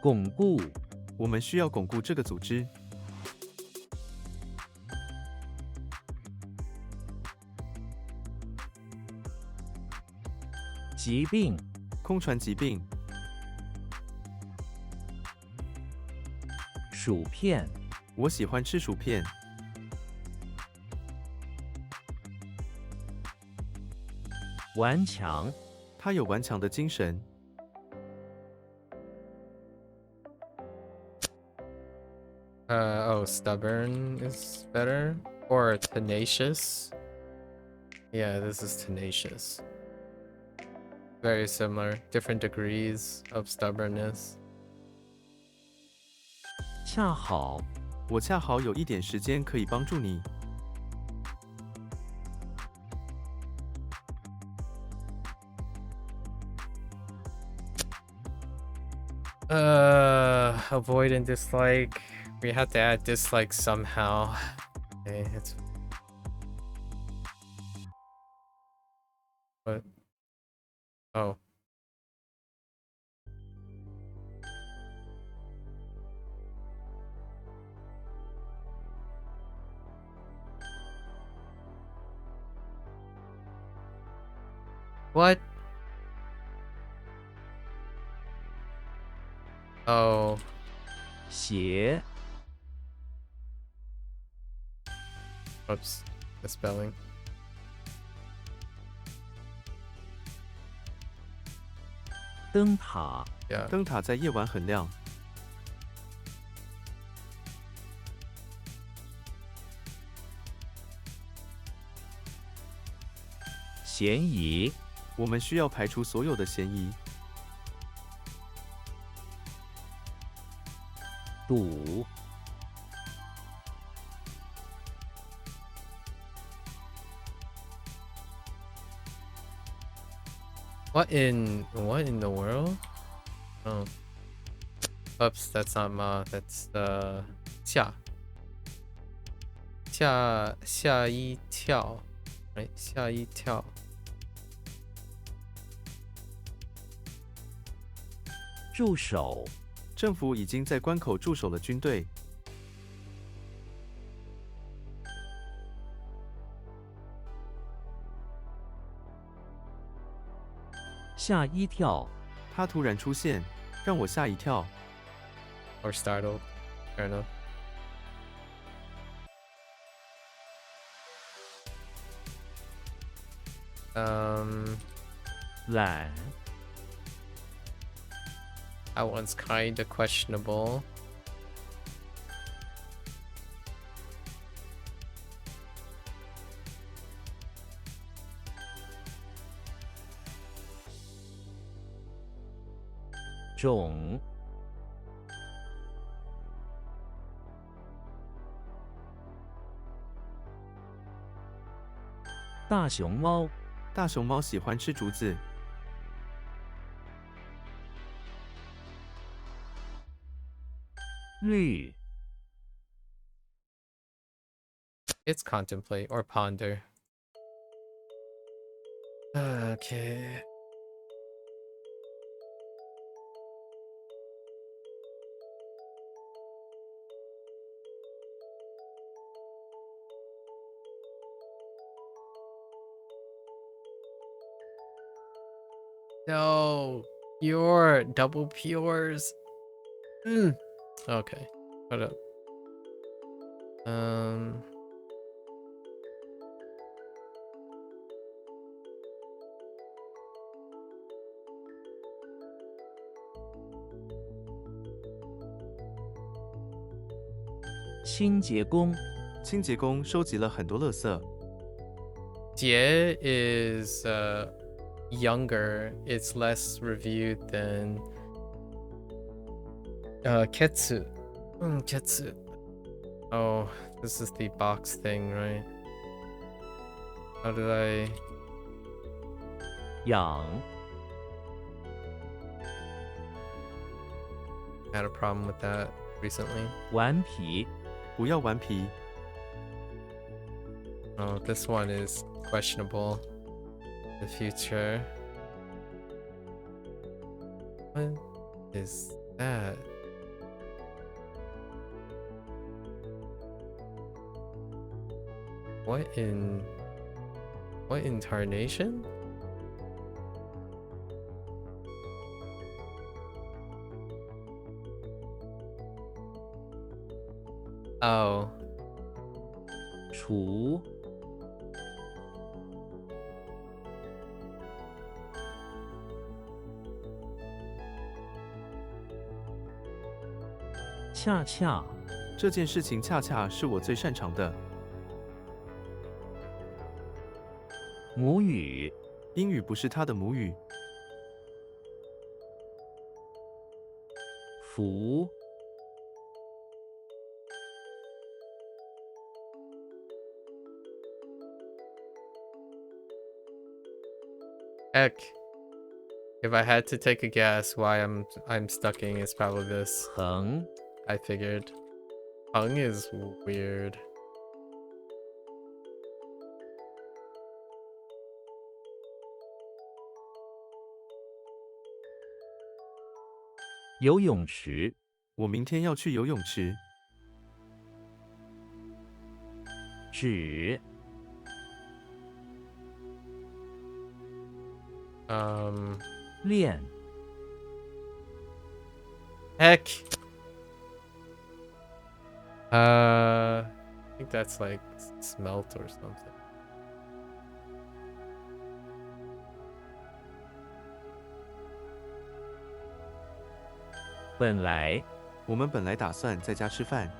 巩固，我们需要巩固这个组织。 疾病，空传疾病，薯片，我喜欢吃薯片。 顽强，他有顽强的精神。 Oh, stubborn is better. Or tenacious. Yeah, this is tenacious. Very similar. Different degrees of stubbornness. 恰好，我恰好有一点时间可以帮助你。 Avoid and dislike. We have to add dislike somehow. Okay, it's what? Oh. What? Oh. 鞋 Oops. The spelling. 灯塔 Yeah. 灯塔在夜晚很亮，嫌疑我们需要排除所有的嫌疑。堵 What in the world? Oh. Oops, that's not ma. That's 吓一跳，right？ 吓一跳。驻守政府已经在关口驻守了军队。吓一跳，他突然出现，让我吓一跳。 Or startled. Fair enough.懒 That one's kinda questionable. 种大熊猫大熊猫喜欢吃竹子，绿 It's contemplate or ponder. Okay. No, pure double pures. Okay, hold up. 清洁工清洁工收集了很多垃圾。Jie is younger. It's less reviewed than Ketsu. Ketsu. Oh, this is the box thing, right? How did I? 养 Had a problem with that recently. 顽皮不要顽皮， Oh, this one is questionable. The future. What is that? What incarnation? Oh. 除恰恰这件事情恰恰是我最擅长的。母语英语不是他的母语，福 Heck, if I had to take a guess why I'm stucking, it's probably this. 横 I figured. Hung is weird. 游泳池我明天要去游泳池。纸 链 Heck. I think that's like smelt or something. 本来我们本来打算在家吃饭，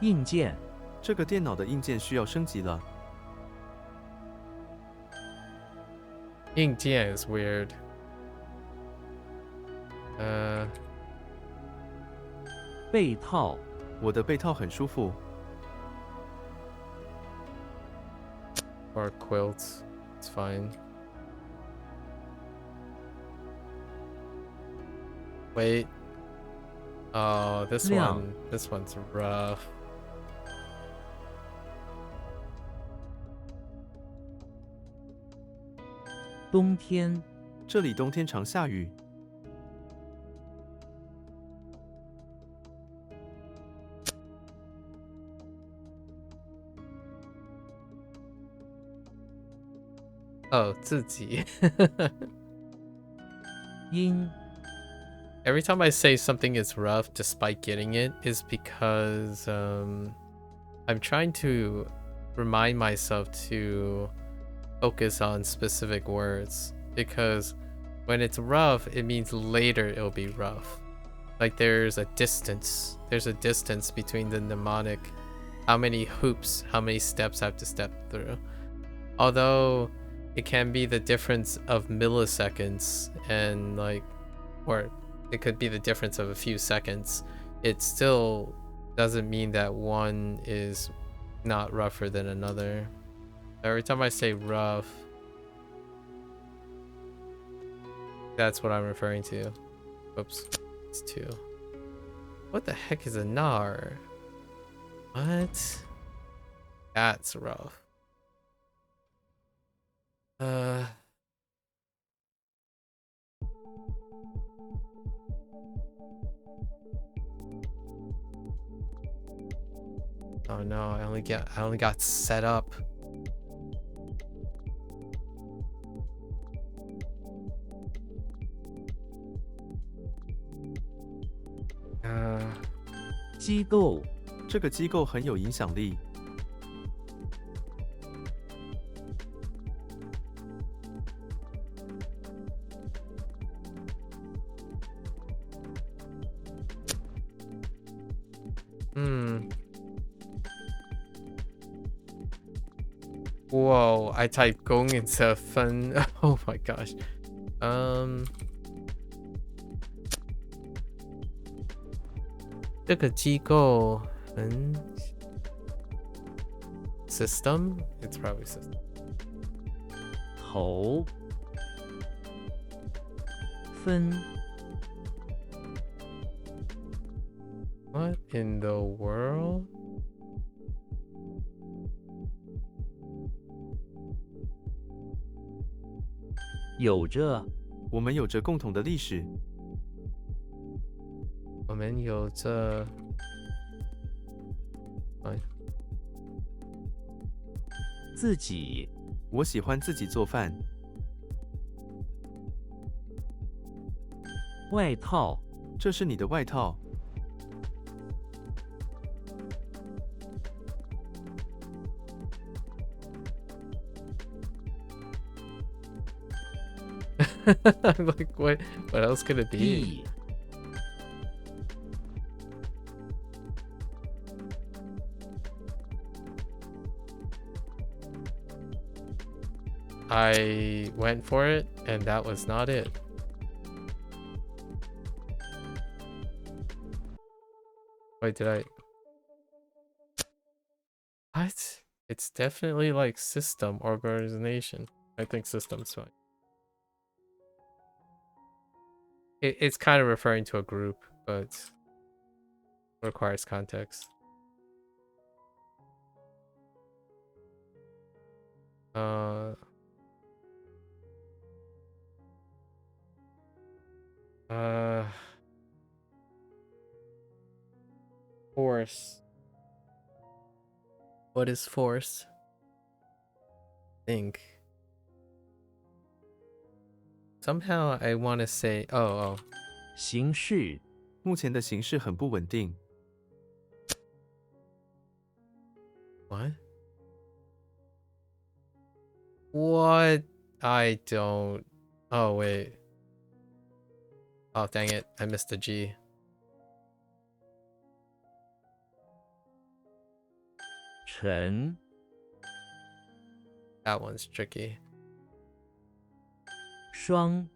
硬件这个电脑的硬件需要升级了。 Yingjian is weird. 被套我的被套很舒服， or quilts. It's fine. Wait. Oh, this Liang. this one's rough. 冬天这里冬天常下雨。 Oh, 自己. 阴 Every time I say something is rough despite getting it is because I'm trying to remind myself to focus on specific words, because when it's rough it means later it'll be rough. Like there's a distance between the mnemonic, how many hoops, how many steps I have to step through. Although it can be the difference of milliseconds and or it could be the difference of a few seconds, it still doesn't mean that one is not rougher than another. Every time I say rough, that's what I'm referring to. Oops, it's 2. What the heck is a nar? What? That's rough. Oh no, I only got set up. Uh 机构这个机构很有影响力。 Whoa, I typed Gong instead of Fen. Oh my gosh. This system? It's probably system. 头分 What in the world? 有着我们有着共同的历史。我们有着自己我喜欢自己做饭。外套这是你的外套。 I'm like, what else could it be? 地 I went for it, and that was not it. Wait, did I? What? It's definitely like system organization. I think system's fine. It's kind of referring to a group, but requires context. Uh, uh, force. What is force? Think. Somehow I want to say, oh, 形势，目前的形势很不稳定。 what? What? I don't. Oh, wait. Oh, dang it. I missed the G. 沉， That one's tricky. 双，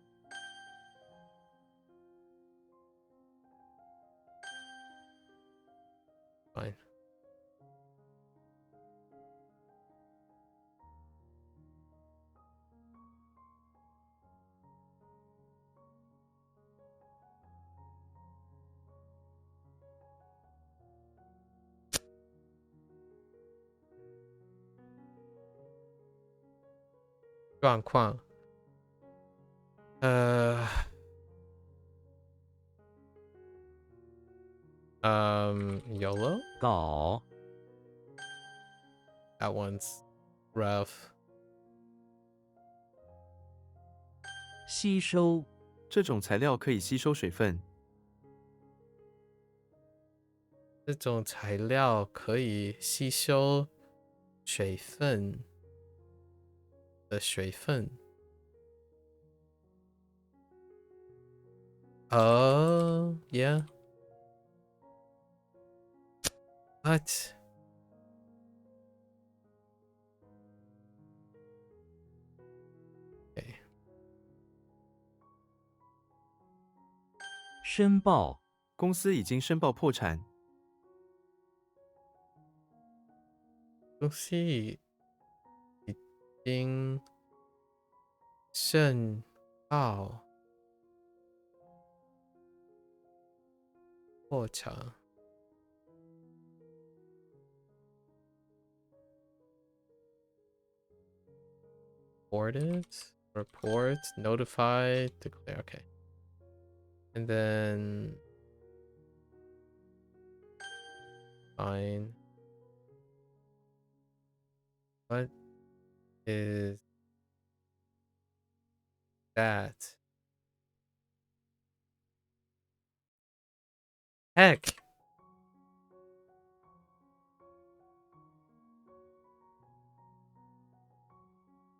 Fine. 状况。YOLO? 搞， That one's rough. 吸收， 这种材料可以吸收水分。 这种材料可以吸收水分的水分。Oh, yeah. What? Okay. 申报，公司已经申报破产。 公司已经申报破产。Reported, report, notify, declare. Okay. And then fine. What is that? Heck.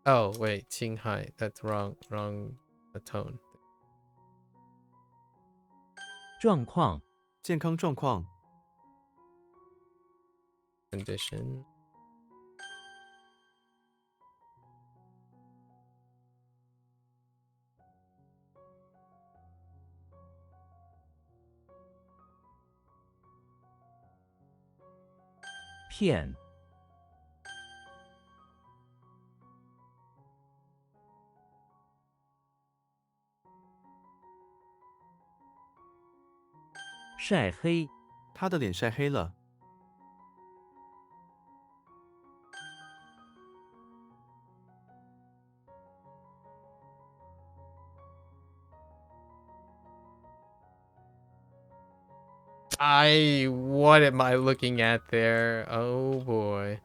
Oh, wait, Qinghai. That's wrong tone. 状况， 健康状况， Condition. 骗， 晒黑， 他的脸晒黑了。 What am I looking at there? Oh boy.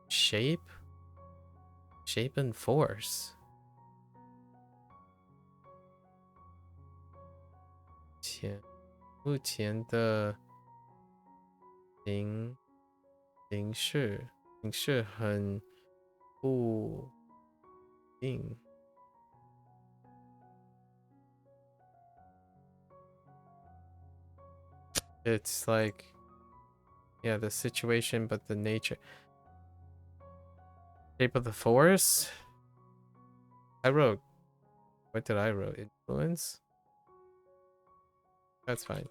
Shape? Shape and force. 目前的形势很不定。It's like, yeah, the situation, but the nature. Shape of the force? What did I wrote? Influence? That's fine.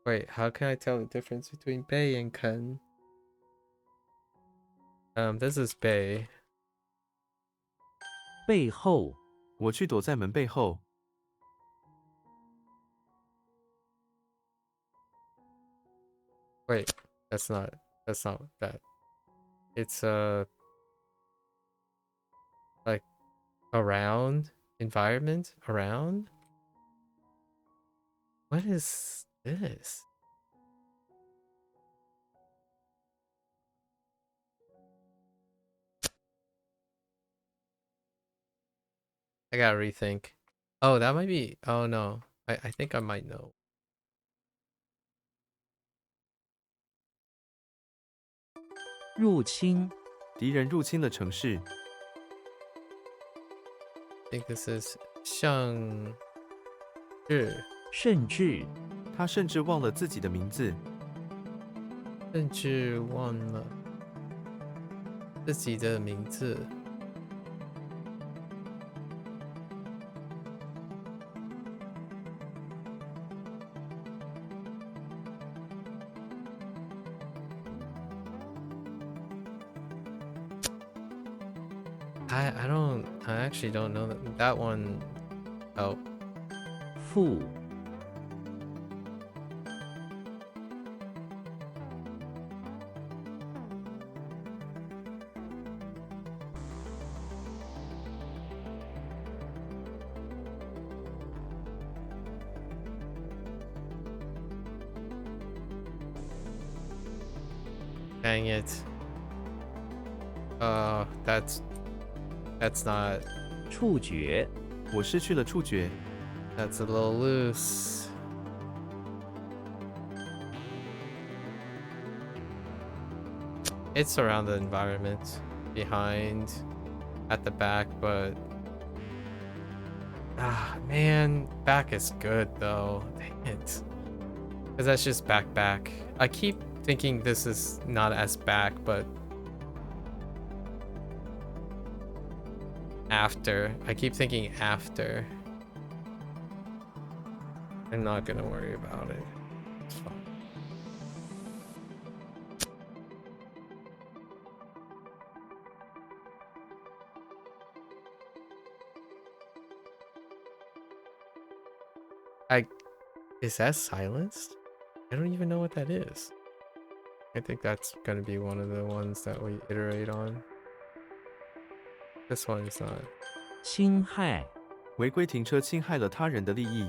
Wait, how can I tell the difference between Bei and Ken? This is Bei. 背后，我去躲在门背后。Wait, that's not that. It's like around environment around. What is this? I gotta rethink. Oh, that might be. Oh no, I think I might know. 入侵，敌人入侵了城市。I think this is 向日，甚至，他甚至忘了自己的名字。甚至忘了自己的名字。I actually don't know that one. Oh, 负，dang it. That's not. 触觉，我失去了触觉。 That's a little loose. It's around the environment, behind, at the back, but man, back is good though. Dang it. Because that's just back. I keep thinking this is not as back, but after. I keep thinking after. I'm not gonna worry about it. It's fine. Is that silenced? I don't even know what that is. I think that's gonna be one of the ones that we iterate on. This one is not. 侵害，违规停车侵害了他人的利益。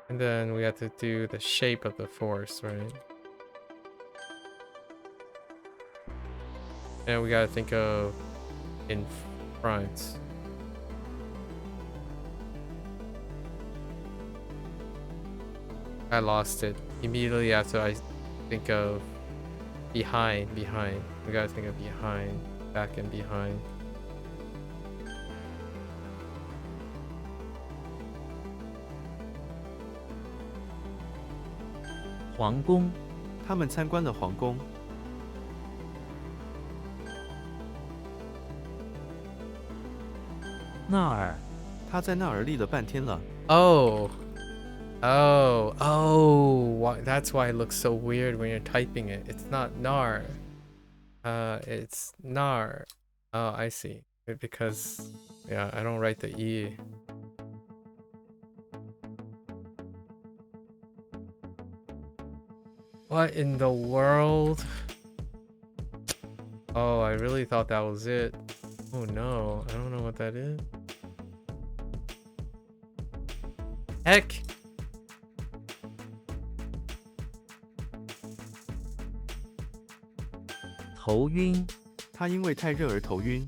And then we have to do the shape of the force, right? And we gotta think of in front. I lost it immediately after I think of behind. We gotta think of behind, back and behind. 皇宫，他们参观了皇宫。那儿，他在那儿立了半天了。 Oh, why, that's why it looks so weird when you're typing it. It's not nar. It's nar. Oh, I see. Because, yeah, I don't write the E. What in the world? Oh, I really thought that was it. Oh no, I don't know what that is. Heck! 头晕，他因为太热而头晕。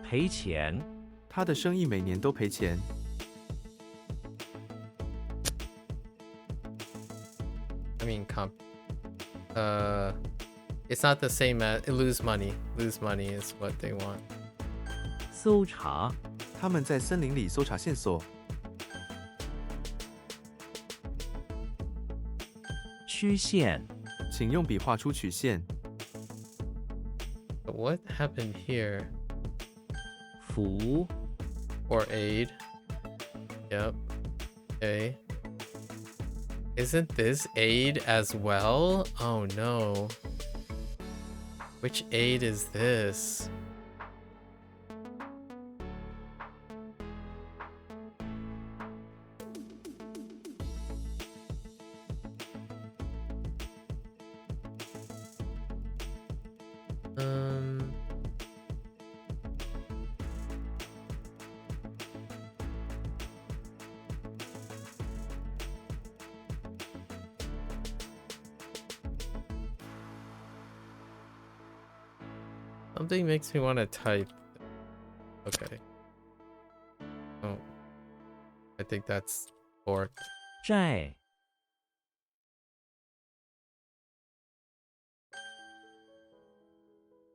赔钱，他的生意每年都赔钱。 I mean, it's not the same as lose money. Lose money is what they want. 搜查，他们在森林里搜查线索。 曲线，请用笔画出曲线。 What happened here? 扶 Or aid? Yep. Okay. Isn't this aid as well? Oh no. Which aid is this? Um... Something makes me want to type. Okay. Oh. I think that's forked. 债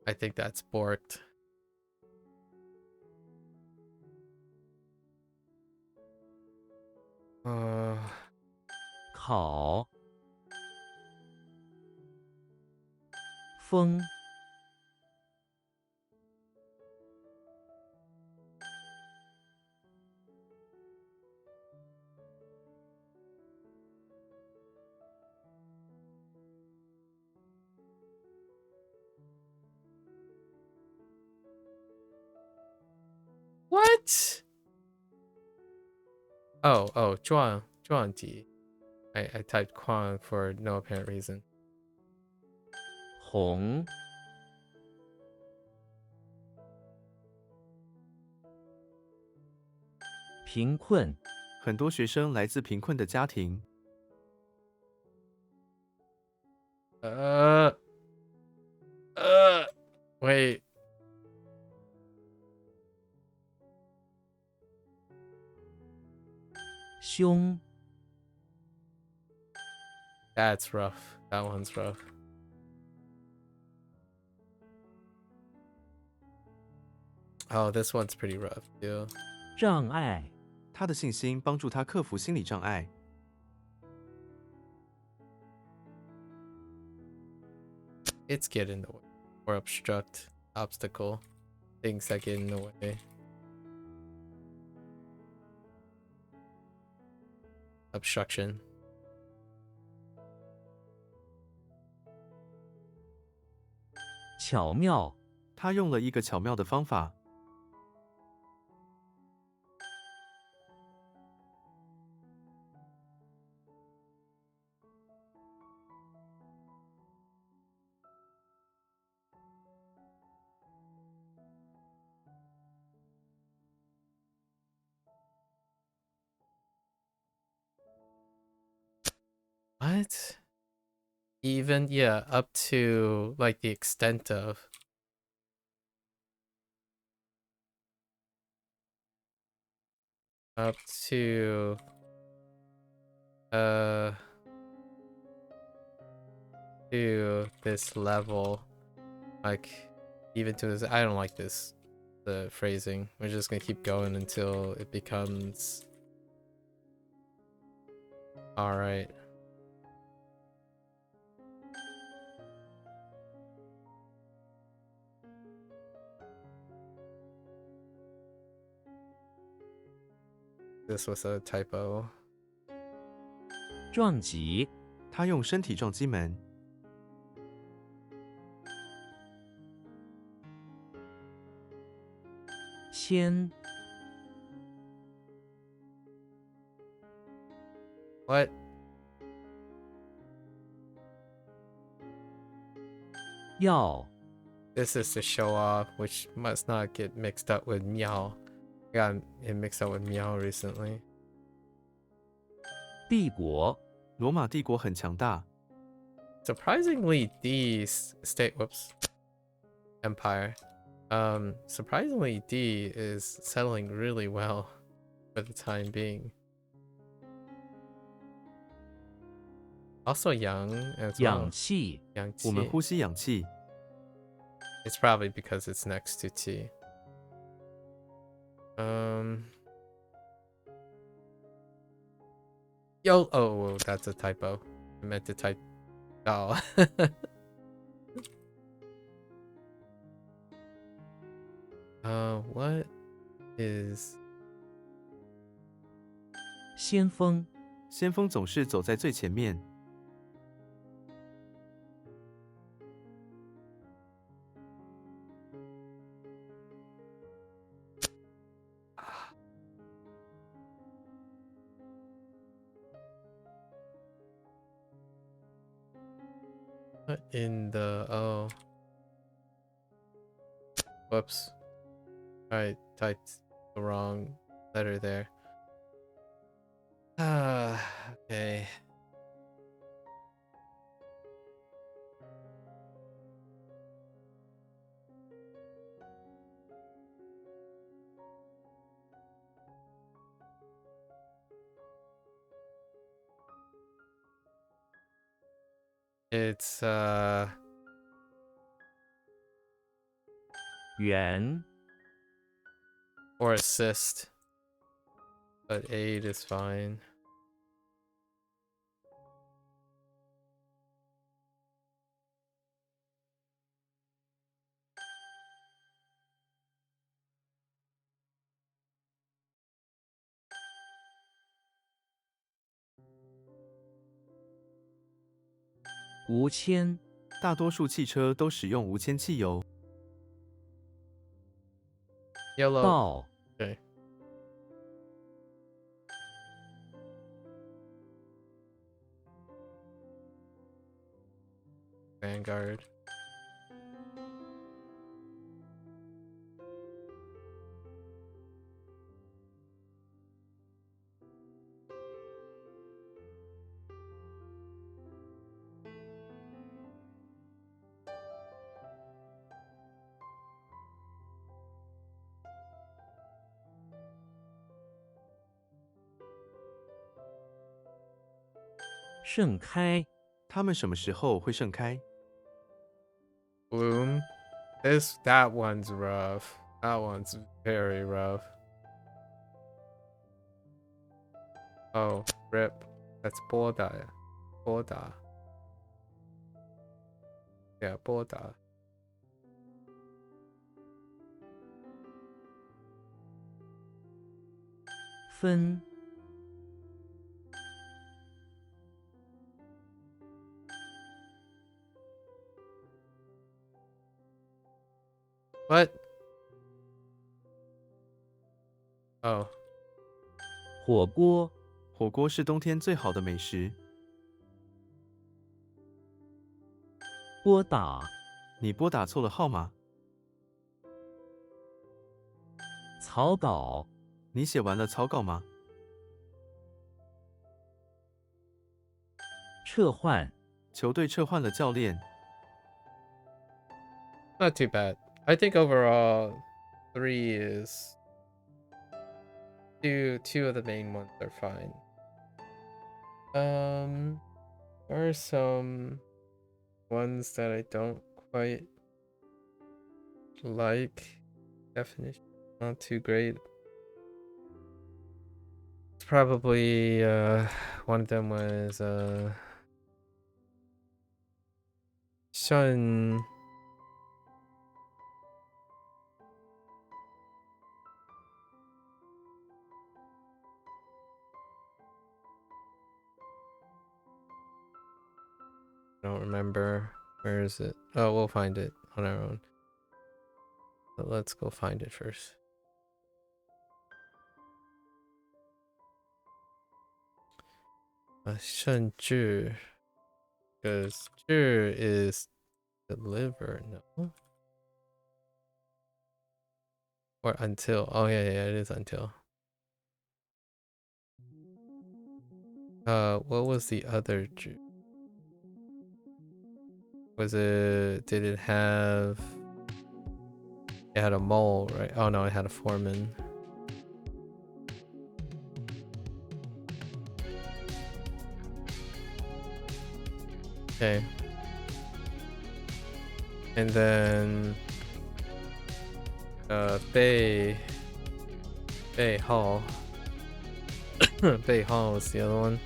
I think that's borked. Uh, 考风 what? Oh, Zhuang Ji. I typed Quan for no apparent reason. 红 贫困 很多学生来自贫困的家庭。 Wait. Xiong That's rough. That one's rough. Oh, this one's pretty rough too. 障碍 他的信心帮助他克服心理障碍。 It's get in the way. Or obstruct, obstacle, things that get in the way. Obstruction. 巧妙 他用了一个巧妙的方法。 What? Even, yeah, up to like the extent of. Up to to this level, like even to this. I don't like this, the phrasing. We're just gonna keep going until it becomes all right. This was a typo. 撞击 他用身体撞击门。 签 What? 药 This is to show off, which must not get mixed up with meow. I got it mixed up with meow recently. 帝国 罗马帝国很强大。 Surprisingly, Empire. Surprisingly, D is settling really well for the time being. Also young as 氧 well. 气 我们 Yang 呼吸氧气。 It's probably because it's next to T. Oh, that's a typo. I meant to type Oh. What is 先锋，先锋总是走在最前面。in the whoops. I typed the wrong letter there. Okay. It's 圆， or assist, but aid is fine. « 无铅，大多数汽车都使用无铅汽油。 Yellow. 道， Okay. Vanguard. 盛开，它们什么时候会盛开？ Bloom. That one's rough. That one's very rough. Oh, rip. That's Boda. Boda. Yeah, Boda. 分， What? Oh. 火锅，火锅是冬天最好的美食。拨打，你拨打错了号码，草稿，你写完了草稿吗？撤换，球队撤换了教练。 Not too bad. I think overall, 3 is... Two of the main ones are fine. There are some ones that I don't quite like. Definition, not too great. It's probably, one of them was, Shun... I don't remember. Where is it? Oh, we'll find it on our own. But let's go find it first. Shun Zhi. Because Zhi is deliver, no? Or until. Oh, yeah, it is until. What was the other Zhi? Was it... Did it have... It had a mole, right? Oh, no, it had a foreman. Okay. And then... Bei Hall. Bei Hall was the other one.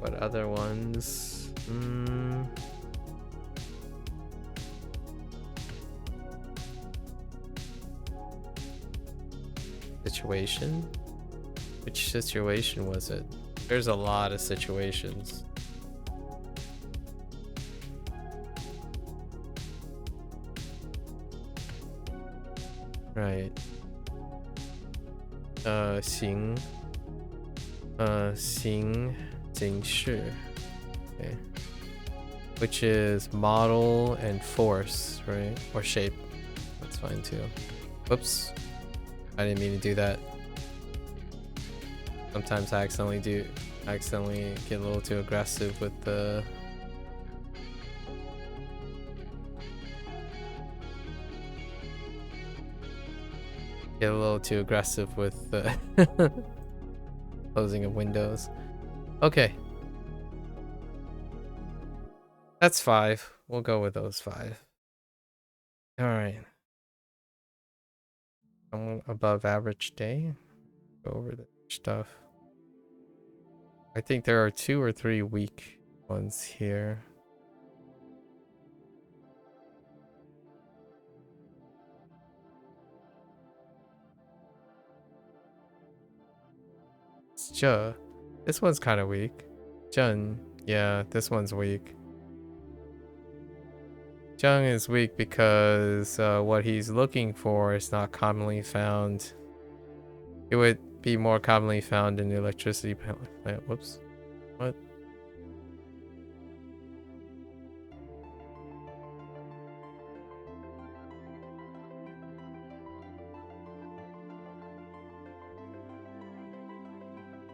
What other ones? Situation? Which situation was it? There's a lot of situations. Right. 形式. Okay. Which is model and force, right? Or shape. That's fine too. Whoops. I didn't mean to do that. Sometimes I accidentally get a little too aggressive with the closing of windows. Okay. That's 5. We'll go with those 5. All right. Above average day. Go over the stuff. I think there are 2 or 3 weak ones here. Zhe. This one's kind of weak. Zheng. Yeah, this one's weak. Zheng is weak because what he's looking for is not commonly found. It would be more commonly found in the electricity plant. Whoops. What?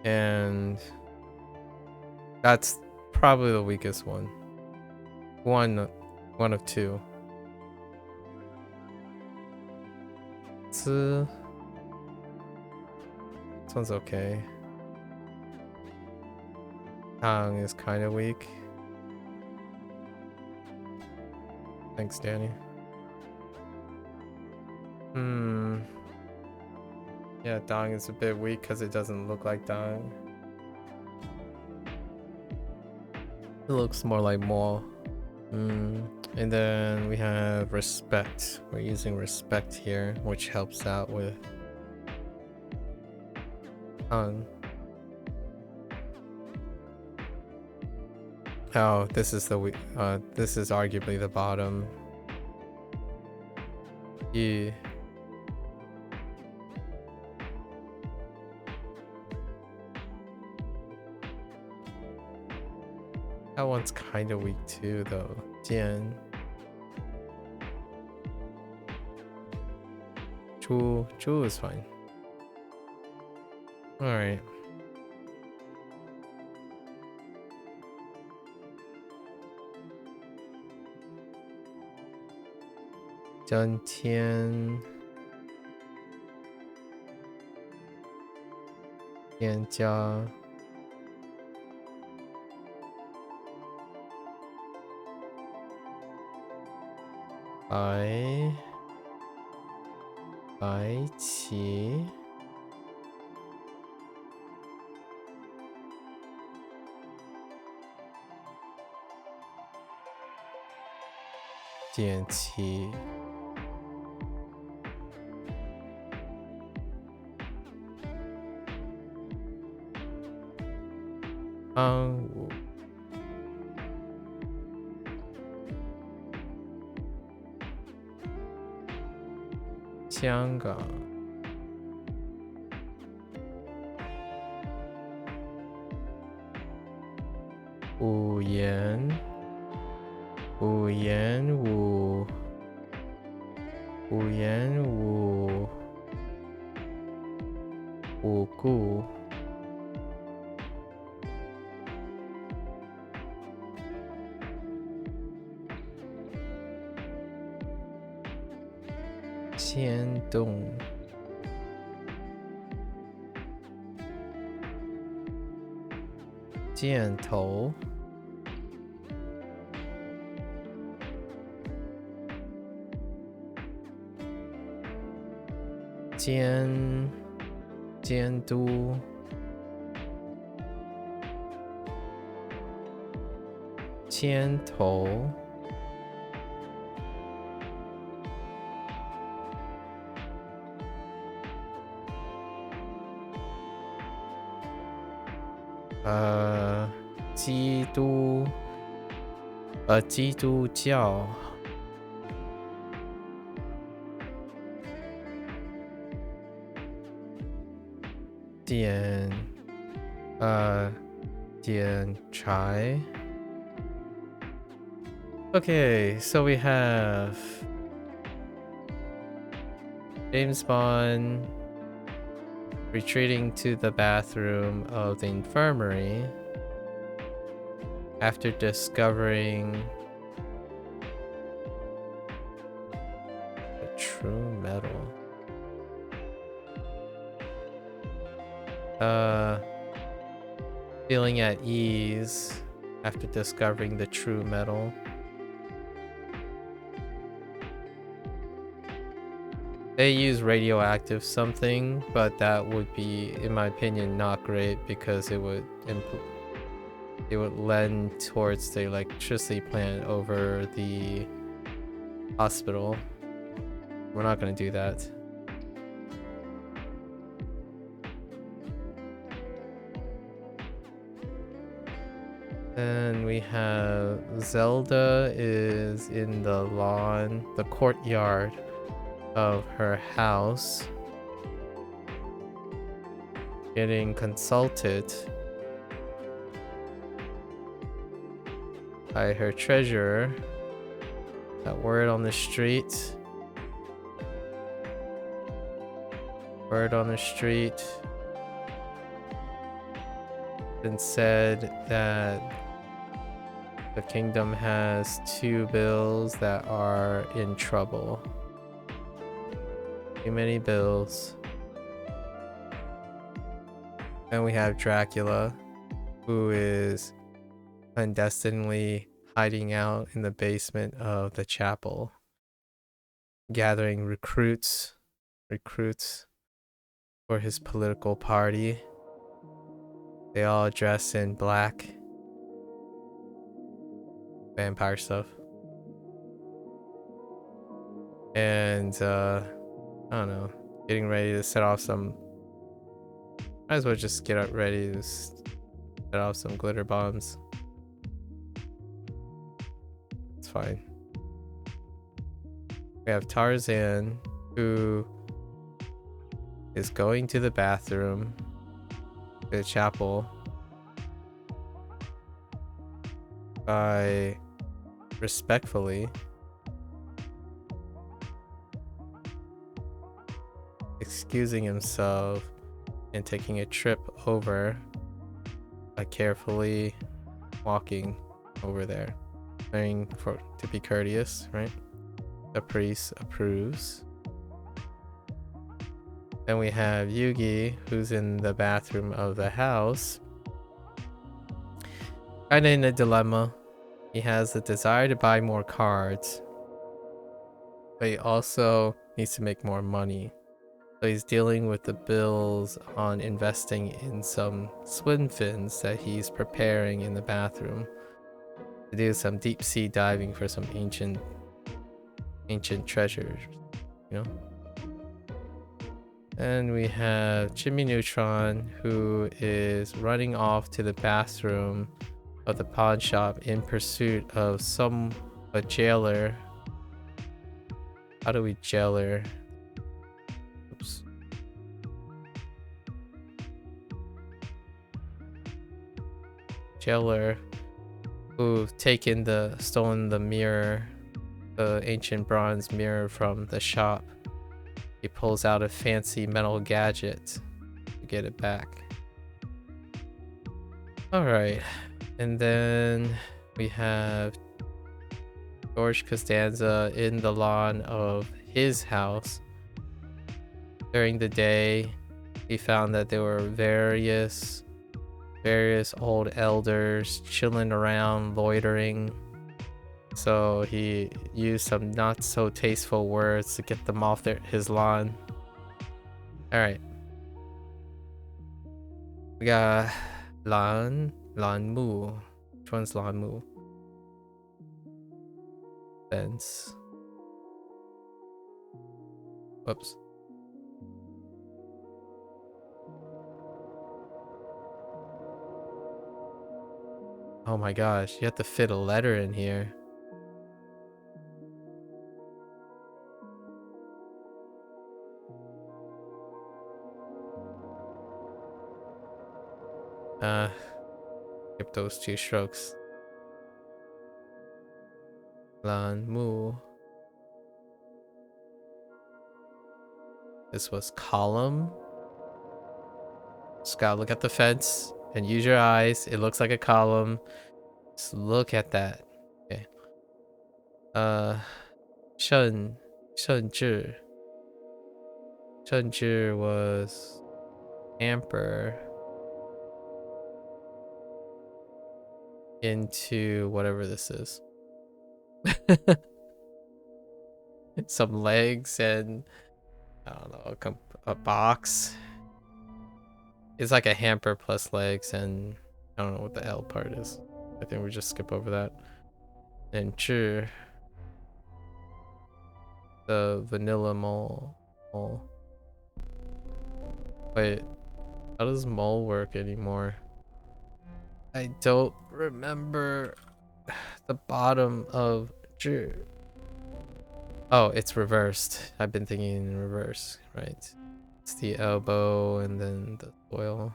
And that's probably the weakest one. One of 2. This one's okay. Tang is kind of weak. Thanks, Danny. Yeah, Dong is a bit weak because it doesn't look like Dong. It looks more like Mo. And then we have respect. We're using respect here, which helps out with Tang. Oh, this is arguably the bottom. Yeah. That one's kind of weak too, though. Jian. Chu is fine. All right. Zheng Tian. Tian Jia. Bai Qi. Jian Qi. Wu. Xianggang. Wu Yan. Wu Yan Wu. Wu Yan Wu. Wu Gu. Qian Dong. Jian Tou. Jian Du. 尖头 基督教 点柴 Okay, so we have James Bond retreating to the bathroom of the infirmary after discovering the true metal. Feeling at ease after discovering the true metal. They use radioactive something, but that would be, in my opinion, not great because it would lend towards the electricity plant over the hospital. We're not gonna do that. And we have Zelda is in the lawn, the courtyard of her house, getting consulted by her treasurer. Got word on the street. Word on the street. Been said that the kingdom has 2 bills that are in trouble. Too many bills. And we have Dracula, who is clandestinely hiding out in the basement of the chapel, gathering recruits for his political party. They all dress in black. Vampire stuff. And I don't know, getting ready to set off some, might as well just get up ready to set off some glitter bombs. It's fine. We have Tarzan, who is going to the bathroom, the chapel, by respectfully excusing himself and taking a trip over by carefully walking over there, trying to be courteous, right? The priest approves. Then we have Yugi, who's in the bathroom of the house, kinda in a dilemma. He has the desire to buy more cards, but he also needs to make more money. So he's dealing with the bills on investing in some swim fins that he's preparing in the bathroom to do some deep sea diving for some ancient treasures, you know? And we have Jimmy Neutron, who is running off to the bathroom of the pawn shop in pursuit of a jailer. How do we jailer? Oops. Jailer who've stolen the mirror, the ancient bronze mirror from the shop. He pulls out a fancy metal gadget to get it back. Alright, and then we have George Costanza in the lawn of his house. During the day, he found that there were various old elders chilling around, loitering. So he used some not so tasteful words to get them off his lawn. Alright. We got Lan Mu. Which one's Lan Mu? Fence. Whoops. Oh my gosh, you have to fit a letter in here. Skip those 2 strokes. Lan Mu. This was column. Just gotta look at the fence and use your eyes. It looks like a column. Just look at that. Okay. Shen Zhi. Shen Zhi was hamper into whatever this is. Some legs and I don't know, a box. It's like a hamper plus legs, and I don't know what the L part is. I think we just skip over that. And Zhi, the vanilla mole. Wait, how does mole work anymore? I don't remember the bottom of Zhi. Oh, it's reversed. I've been thinking in reverse, right? It's the elbow and then the oil.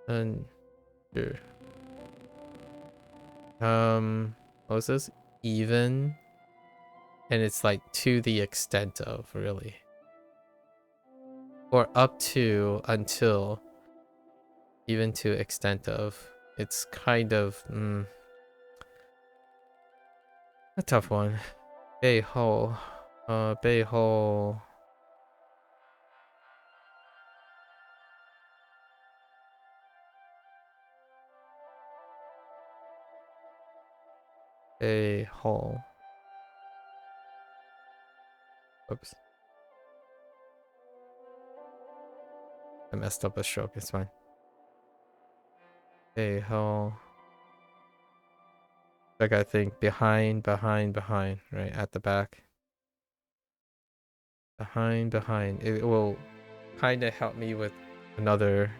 And sure. What was this? Even, and it's like to the extent of, really, or up to, until, even to extent of. It's kind of a tough one. 背后 背后 背后 Oops. I messed up a stroke, it's fine. 背后 like I think behind, right at the back. Behind. It will kind of help me with another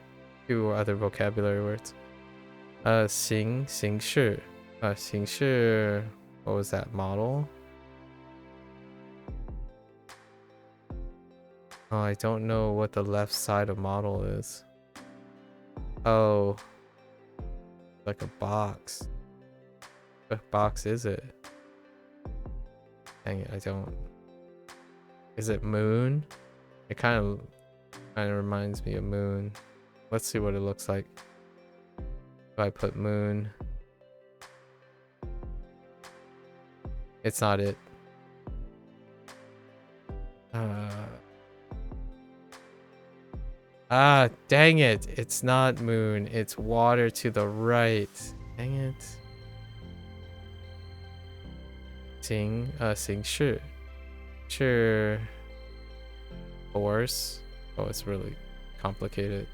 2 other vocabulary words. 形式 形式 what was that, model? Oh, I don't know what the left side of model is. Oh, like a box. What box is it? Dang it, I don't. Is it moon? It kind of reminds me of moon. Let's see what it looks like. If I put moon. It's not it. Dang it. It's not moon. It's water to the right. Dang it. 形式 是 force. Oh, it's really complicated.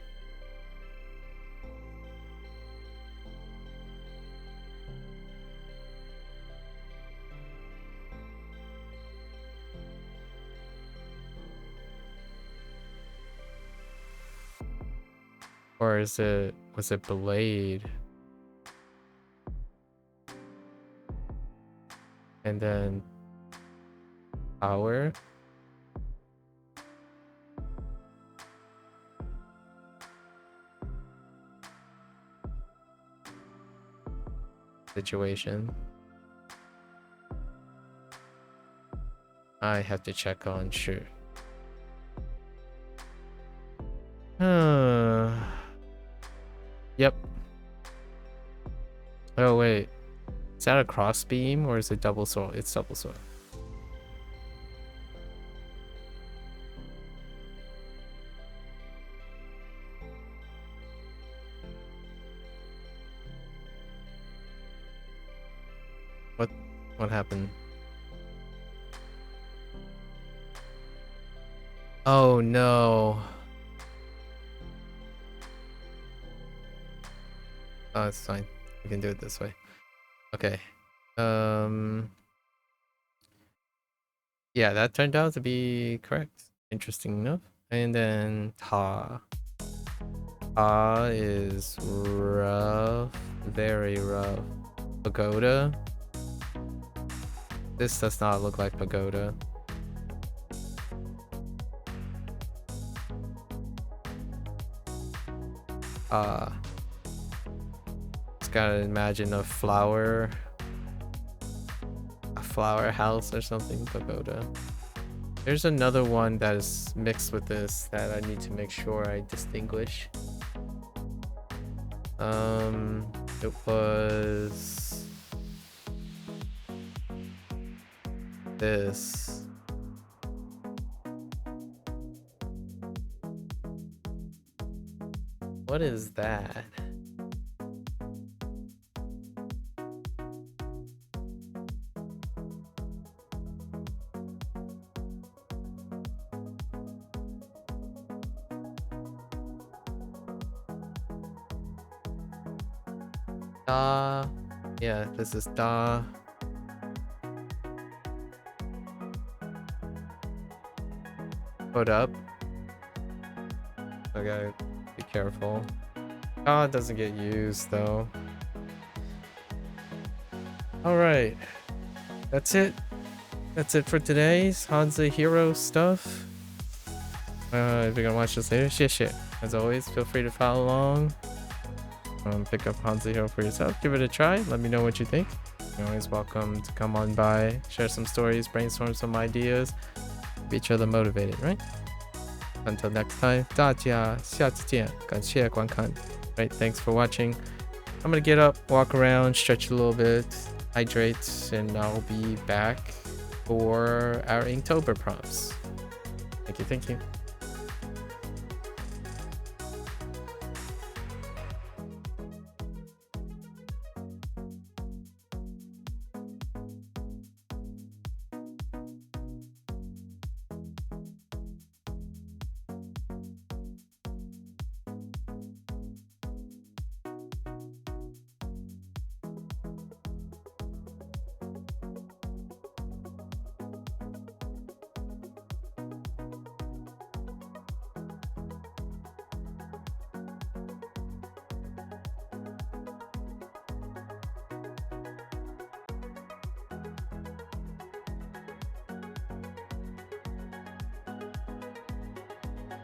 Or was it blade? And then power. Situation. I have to check on sure. Yep. Oh wait. Is that a cross beam or is it double sword? It's double sword. What happened? Oh no. Oh, it's fine. We can do it this way. Okay. Yeah, that turned out to be correct. Interesting enough. And then ha. Ha is rough. Very rough. Pagoda. This does not look like pagoda. Just gotta imagine a flower house or something. Pagoda. There's another one that is mixed with this that I need to make sure I distinguish. It was this. What is that? Da. Yeah, this is da. Put up. I gotta be careful. Da doesn't get used though. Alright. That's it. That's it for today's HanziHero stuff. If you're gonna watch this later, shit. As always, feel free to follow along. Pick up HanziHero for yourself. Give it a try. Let me know what you think. You're always welcome to come on by, share some stories, brainstorm some ideas, keep each other motivated, right? Until next time, 大家下次见，感谢观看. Right, thanks for watching. I'm gonna get up, walk around, stretch a little bit, hydrate, and I'll be back for our Inktober prompts. Thank you.